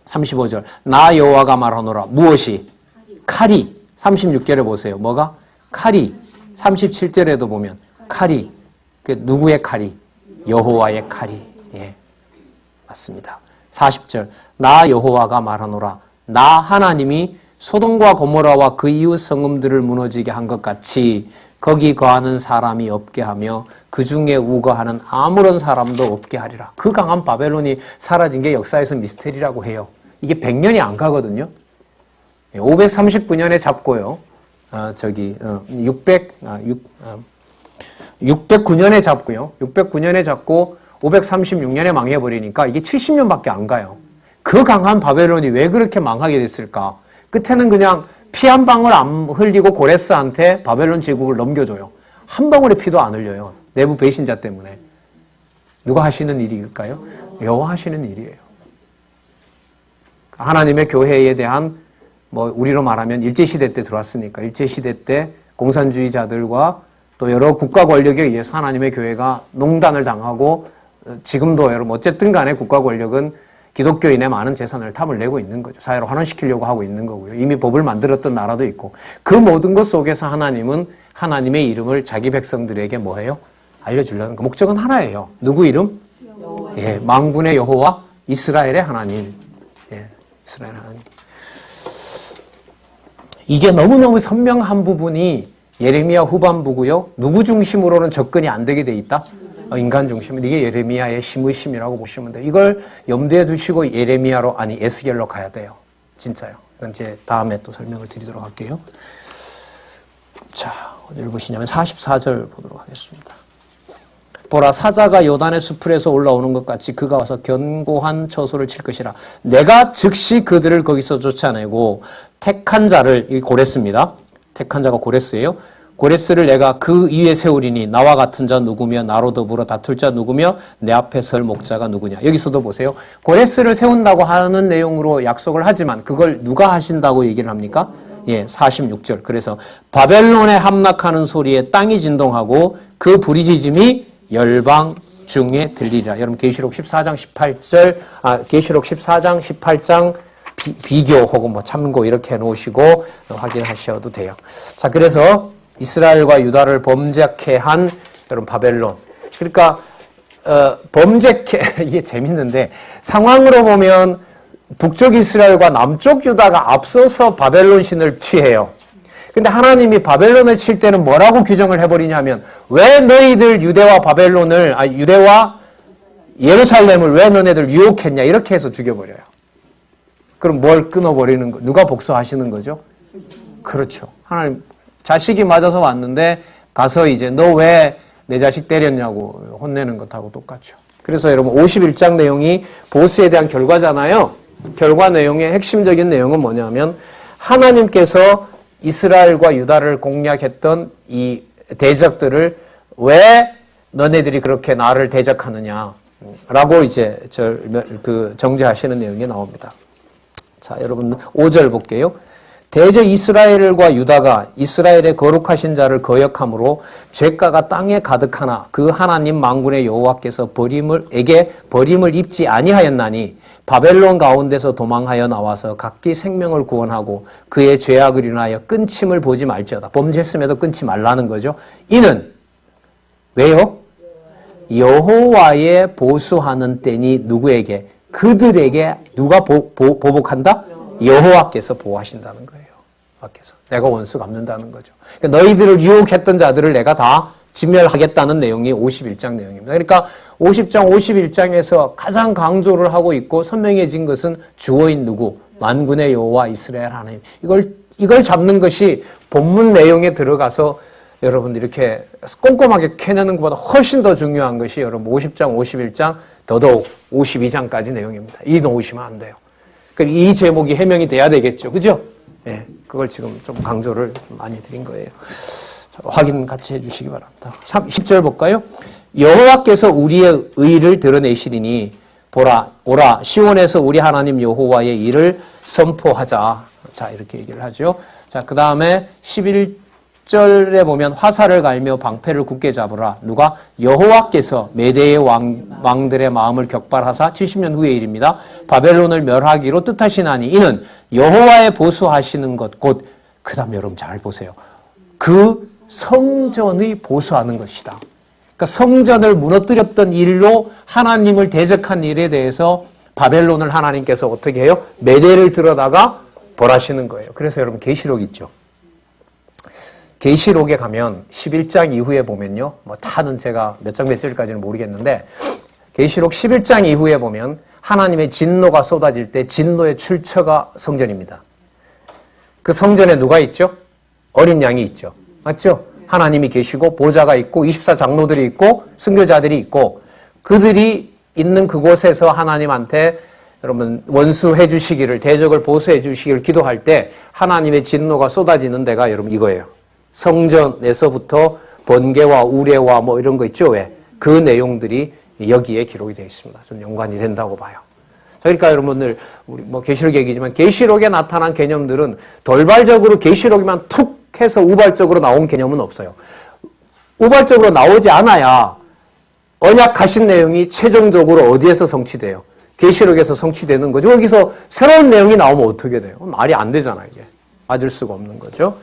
35절. 나 여호와가 말하노라. 무엇이? 칼이. 36절에 보세요. 뭐가? 칼이. 37절에도 보면 칼이. 그 누구의 칼이? 여호와의 칼이. 예. 맞습니다. 40절. 나 여호와가 말하노라. 나 하나님이 소돔과 고모라와 그 이웃 성읍들을 무너지게 한 것 같이 거기 거하는 사람이 없게 하며 그 중에 우거하는 아무런 사람도 없게 하리라. 그 강한 바벨론이 사라진 게 역사에서 미스테리라고 해요. 이게 100년이 안 가거든요. 539년에 잡고요. 609년에 잡고요. 609년에 잡고 536년에 망해버리니까 이게 70년밖에 안 가요. 그 강한 바벨론이 왜 그렇게 망하게 됐을까? 끝에는 그냥 피 한 방울 안 흘리고 고레스한테 바벨론 제국을 넘겨줘요. 한 방울의 피도 안 흘려요. 내부 배신자 때문에. 누가 하시는 일일까요? 여호와 하시는 일이에요. 하나님의 교회에 대한 우리로 말하면 일제시대 때 들어왔으니까 일제시대 때 공산주의자들과 또 여러 국가 권력에 의해서 하나님의 교회가 농단을 당하고 지금도 여러분 어쨌든 간에 국가 권력은 기독교인의 많은 재산을 탐을 내고 있는 거죠. 사회로 환원시키려고 하고 있는 거고요. 이미 법을 만들었던 나라도 있고 그 모든 것 속에서 하나님은 하나님의 이름을 자기 백성들에게 뭐해요? 알려주려는 거. 목적은 하나예요. 누구 이름? 여호와. 예, 만군의 여호와 이스라엘의 하나님. 예, 이스라엘 하나님. 이게 너무너무 선명한 부분이 예레미야 후반부고요. 누구 중심으로는 접근이 안 되게 돼 있다? 인간 중심은 이게 예레미야의 심의심이라고 보시면 돼요. 이걸 염두에 두시고 예레미야로 아니 에스겔로 가야 돼요. 진짜요. 이건 이제 다음에 또 설명을 드리도록 할게요. 자, 어디를 보시냐면 44절 보도록 하겠습니다. 보라 사자가 요단의 수풀에서 올라오는 것 같이 그가 와서 견고한 처소를 칠 것이라. 내가 즉시 그들을 거기서 쫓아내고 택한 자를, 이 고레스입니다. 택한 자가 고레스예요. 고레스를 내가 그 위에 세우리니 나와 같은 자 누구며 나로 더불어 다툴 자 누구며 내 앞에 설 목자가 누구냐. 여기서도 보세요. 고레스를 세운다고 하는 내용으로 약속을 하지만 그걸 누가 하신다고 얘기를 합니까? 예, 46절. 그래서 바벨론에 함락하는 소리에 땅이 진동하고 그 부르짖음이 열방 중에 들리리라. 여러분 계시록 14장 18절, 계시록 14장 18장 비교 혹은 참고 이렇게 해 놓으시고 확인하셔도 돼요. 자, 그래서 이스라엘과 유다를 범죄케 한 여러분 바벨론. 그러니까 범죄케 이게 재밌는데 상황으로 보면 북쪽 이스라엘과 남쪽 유다가 앞서서 바벨론 신을 취해요. 근데 하나님이 바벨론을 칠 때는 뭐라고 규정을 해버리냐면 왜 너희들 유대와 유대와 예루살렘을 왜 너네들 유혹했냐 이렇게 해서 죽여버려요. 그럼 뭘 끊어버리는 거? 누가 복수하시는 거죠? 그렇죠. 하나님 자식이 맞아서 왔는데 가서 이제 너 왜 내 자식 때렸냐고 혼내는 것하고 똑같죠. 그래서 여러분 51장 내용이 보스에 대한 결과잖아요. 결과 내용의 핵심적인 내용은 뭐냐면 하나님께서 이스라엘과 유다를 공략했던 이 대적들을 왜 너네들이 그렇게 나를 대적하느냐 라고 이제 정죄하시는 내용이 나옵니다. 자, 여러분 5절 볼게요. 대저 이스라엘과 유다가 이스라엘의 거룩하신 자를 거역함으로 죄가가 땅에 가득하나 그 하나님 만군의 여호와께서 버림을 입지 아니하였나니 바벨론 가운데서 도망하여 나와서 각기 생명을 구원하고 그의 죄악을 인하여 끊침을 보지 말지어다. 범죄했음에도 끊지 말라는 거죠. 이는 왜요? 여호와의 보수하는 때니 누구에게? 그들에게 누가 보복한다? 여호와께서 보호하신다는 거예요. 여호와께서. 내가 원수 갚는다는 거죠. 그러니까 너희들을 유혹했던 자들을 내가 다 진멸하겠다는 내용이 51장 내용입니다. 그러니까 50장, 51장에서 가장 강조를 하고 있고 선명해진 것은 주어인 누구? 만군의 여호와 이스라엘 하나님. 이걸 잡는 것이 본문 내용에 들어가서 여러분 이렇게 꼼꼼하게 캐내는 것보다 훨씬 더 중요한 것이 여러분 50장, 51장, 더더욱 52장까지 내용입니다. 이 놓으시면 안 돼요. 그러니까 이 제목이 해명이 돼야 되겠죠. 그죠? 예, 그걸 지금 좀 강조를 좀 많이 드린 거예요. 자, 확인 같이 해주시기 바랍니다. 10절 볼까요? 여호와께서 우리의 의를 드러내시리니 오라 시온에서 우리 하나님 여호와의 일을 선포하자. 자, 이렇게 얘기를 하죠. 자, 그 다음에 11절에 보면 화살을 갈며 방패를 굳게 잡으라. 누가? 여호와께서 메대의 왕들의 마음을 격발하사 70년 후의 일입니다. 바벨론을 멸하기로 뜻하시나니 이는 여호와의 보수하시는 것 곧 그 다음 여러분 잘 보세요. 그 성전의 보수하는 것이다. 그러니까 성전을 무너뜨렸던 일로 하나님을 대적한 일에 대해서 바벨론을 하나님께서 어떻게 해요? 메대를 들어다가 벌하시는 거예요. 그래서 여러분 계시록 있죠. 계시록에 가면 11장 이후에 보면요. 다는 제가 몇 장 몇 절까지는 모르겠는데 계시록 11장 이후에 보면 하나님의 진노가 쏟아질 때 진노의 출처가 성전입니다. 그 성전에 누가 있죠? 어린 양이 있죠. 맞죠? 하나님이 계시고 보좌가 있고 24장로들이 있고 순교자들이 있고 그들이 있는 그곳에서 하나님한테 여러분 원수해 주시기를 대적을 보수해 주시기를 기도할 때 하나님의 진노가 쏟아지는 데가 여러분 이거예요. 성전에서부터 번개와 우레와 뭐 이런 거 있죠. 왜? 그 내용들이 여기에 기록이 되어 있습니다. 좀 연관이 된다고 봐요. 그러니까 여러분들 우리 뭐 계시록 얘기지만 계시록에 나타난 개념들은 돌발적으로 계시록에만 툭 해서 우발적으로 나온 개념은 없어요. 우발적으로 나오지 않아야 언약하신 내용이 최종적으로 어디에서 성취돼요? 계시록에서 성취되는 거죠. 여기서 새로운 내용이 나오면 어떻게 돼요? 말이 안 되잖아요. 이게 맞을 수가 없는 거죠.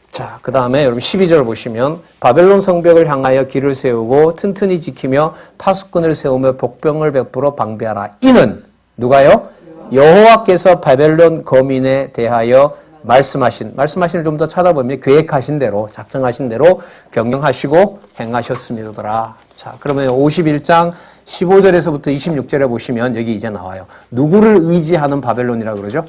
자, 그 다음에 여러분 12절 보시면 바벨론 성벽을 향하여 길을 세우고 튼튼히 지키며 파수꾼을 세우며 복병을 베풀어 방비하라. 이는 누가요? 여호와께서 바벨론 거민에 대하여 말씀하신을 좀 더 찾아보면 계획하신 대로, 작정하신 대로 경영하시고 행하셨습니다라. 자, 그러면 51장 15절에서부터 26절에 보시면 여기 이제 나와요. 누구를 의지하는 바벨론이라고 그러죠?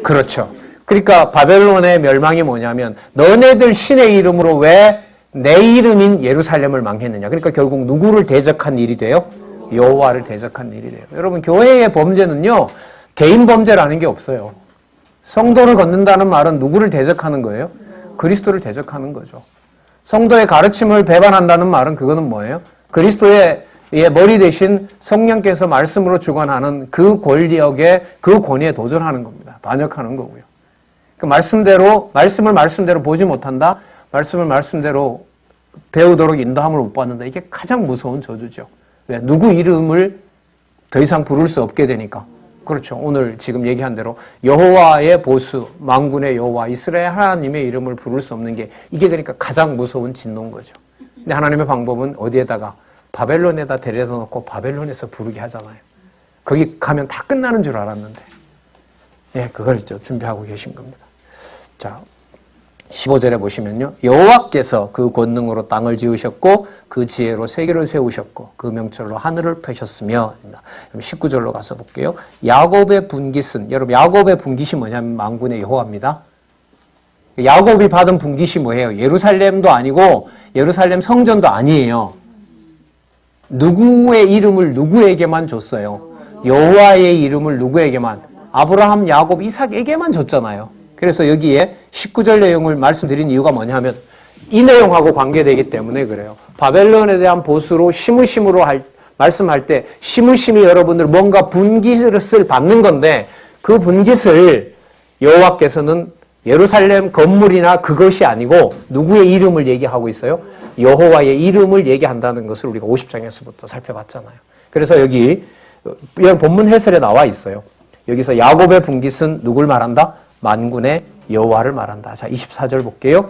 그렇죠. 그러니까 바벨론의 멸망이 뭐냐면 너네들 신의 이름으로 왜 내 이름인 예루살렘을 망했느냐. 그러니까 결국 누구를 대적한 일이 돼요? 여호와를 대적한 일이 돼요. 여러분 교회의 범죄는요. 개인 범죄라는 게 없어요. 성도를 걷는다는 말은 누구를 대적하는 거예요? 그리스도를 대적하는 거죠. 성도의 가르침을 배반한다는 말은 그거는 뭐예요? 그리스도의 머리 대신 성령께서 말씀으로 주관하는 그 권력에, 그 권위에 도전하는 겁니다. 반역하는 거고요. 그 말씀을 말씀대로 보지 못한다? 말씀을 말씀대로 배우도록 인도함을 못 받는다. 이게 가장 무서운 저주죠. 왜? 누구 이름을 더 이상 부를 수 없게 되니까. 그렇죠. 오늘 지금 얘기한 대로 여호와의 보수, 만군의 여호와, 이스라엘 하나님의 이름을 부를 수 없는 게 이게 그러니까 가장 무서운 진노인 거죠. 근데 하나님의 방법은 어디에다가? 바벨론에다 데려다 놓고 바벨론에서 부르게 하잖아요. 거기 가면 다 끝나는 줄 알았는데. 예, 그걸 준비하고 계신 겁니다. 자, 15절에 보시면요. 여호와께서 그 권능으로 땅을 지으셨고 그 지혜로 세계를 세우셨고 그 명철로 하늘을 펴셨으며 19절로 가서 볼게요. 야곱의 분깃은, 여러분 야곱의 분깃이 뭐냐면 만군의 여호와입니다. 야곱이 받은 분깃이 뭐예요? 예루살렘도 아니고 예루살렘 성전도 아니에요. 누구의 이름을 누구에게만 줬어요? 여호와의 이름을 누구에게만? 아브라함, 야곱, 이삭에게만 줬잖아요. 그래서 여기에 19절 내용을 말씀드린 이유가 뭐냐면 이 내용하고 관계되기 때문에 그래요. 바벨론에 대한 보수로 시무심으로 말씀할 때 시무심이 여러분들 뭔가 분깃을 받는 건데 그 분깃을 여호와께서는 예루살렘 건물이나 그것이 아니고 누구의 이름을 얘기하고 있어요? 여호와의 이름을 얘기한다는 것을 우리가 50장에서부터 살펴봤잖아요. 그래서 여기 이런 본문 해설에 나와 있어요. 여기서 야곱의 분깃은 누굴 말한다? 만군의 여호와를 말한다. 자, 24절 볼게요.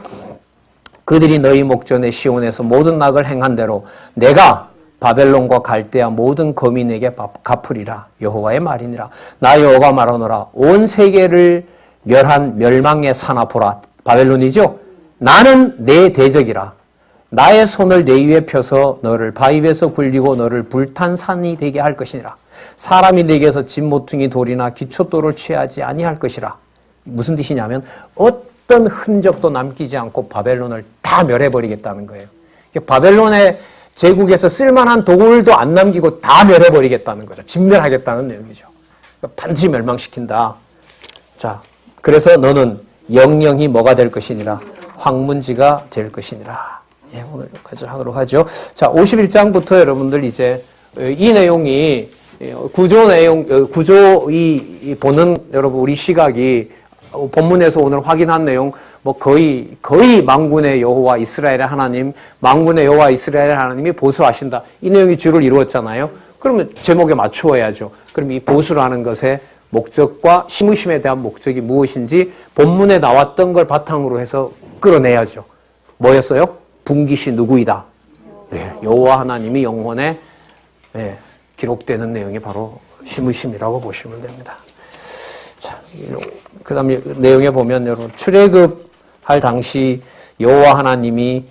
그들이 너희 목전에 시온에서 모든 낙을 행한 대로 내가 바벨론과 갈대아 모든 거민에게 갚으리라. 여호와의 말이니라. 나 여호와가 말하노라. 온 세계를 멸한 멸망의 산아 보라. 바벨론이죠. 나는 내 대적이라. 나의 손을 내 위에 펴서 너를 바위에서 굴리고 너를 불탄 산이 되게 할 것이니라. 사람이 내게서 진모퉁이 돌이나 기초돌을 취하지 아니할 것이라. 무슨 뜻이냐면 어떤 흔적도 남기지 않고 바벨론을 다 멸해버리겠다는 거예요. 바벨론의 제국에서 쓸만한 돌도 안 남기고 다 멸해버리겠다는 거죠. 진멸하겠다는 내용이죠. 반드시 멸망시킨다. 자, 그래서 너는 영영이 뭐가 될 것이니라? 황문지가 될 것이니라. 예, 오늘 여기까지 하도록 하죠. 자, 51장부터 여러분들 이제 이 내용이 구조 보는 여러분 우리 시각이 본문에서 오늘 확인한 내용 뭐 거의 만군의 여호와 이스라엘의 하나님, 만군의 여호와 이스라엘의 하나님이 보수하신다. 이 내용이 주를 이루었잖아요. 그러면 제목에 맞추어야죠. 그럼 이 보수라는 것의 목적과 시무심에 대한 목적이 무엇인지 본문에 나왔던 걸 바탕으로 해서 끌어내야죠. 뭐였어요? 분깃이 누구이다? 네, 여호와 하나님이 영혼에 기록되는 내용이 바로 시무심이라고 보시면 됩니다. 자, 그 다음에 내용에 보면 여러분 출애굽할 당시 여호와 하나님이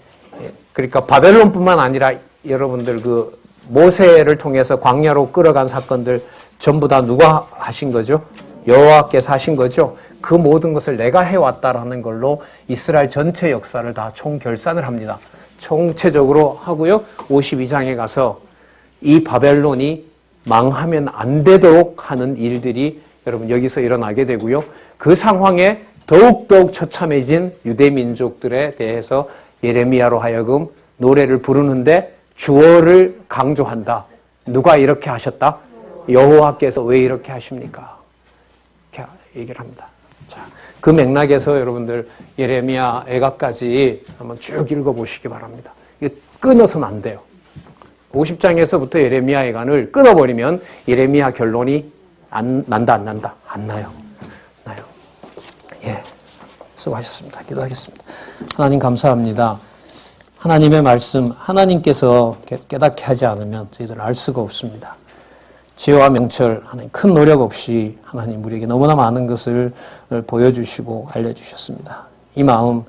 그러니까 바벨론뿐만 아니라 여러분들 그 모세를 통해서 광야로 끌어간 사건들 전부 다 누가 하신 거죠? 여호와께서 하신 거죠. 그 모든 것을 내가 해왔다라는 걸로 이스라엘 전체 역사를 다 총결산을 합니다. 총체적으로 하고요. 52장에 가서 이 바벨론이 망하면 안 되도록 하는 일들이 여러분 여기서 일어나게 되고요. 그 상황에 더욱더욱 처참해진 유대 민족들에 대해서 예레미야로 하여금 노래를 부르는데 주어를 강조한다. 누가 이렇게 하셨다? 여호와께서 왜 이렇게 하십니까? 이렇게 얘기를 합니다. 자, 그 맥락에서 여러분들 예레미야 애가까지 한번 쭉 읽어보시기 바랍니다. 이게 끊어서는 안 돼요. 50장에서부터 예레미야 애간을 끊어버리면 예레미야 결론이 난다, 안 난다? 안 나요. 나요. 예. 수고하셨습니다. 기도하겠습니다. 하나님 감사합니다. 하나님의 말씀, 하나님께서 깨닫게 하지 않으면 저희들 알 수가 없습니다. 지혜와 명철, 하나님 큰 노력 없이 하나님 우리에게 너무나 많은 것을 보여주시고 알려주셨습니다. 이 마음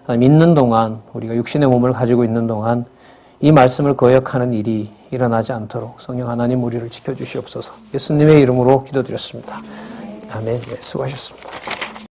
믿는 동안 우리가 육신의 몸을 가지고 있는 동안 이 말씀을 거역하는 일이 일어나지 않도록 성령 하나님 우리를 지켜주시옵소서. 예수님의 이름으로 기도드렸습니다. 아멘. 네, 수고하셨습니다.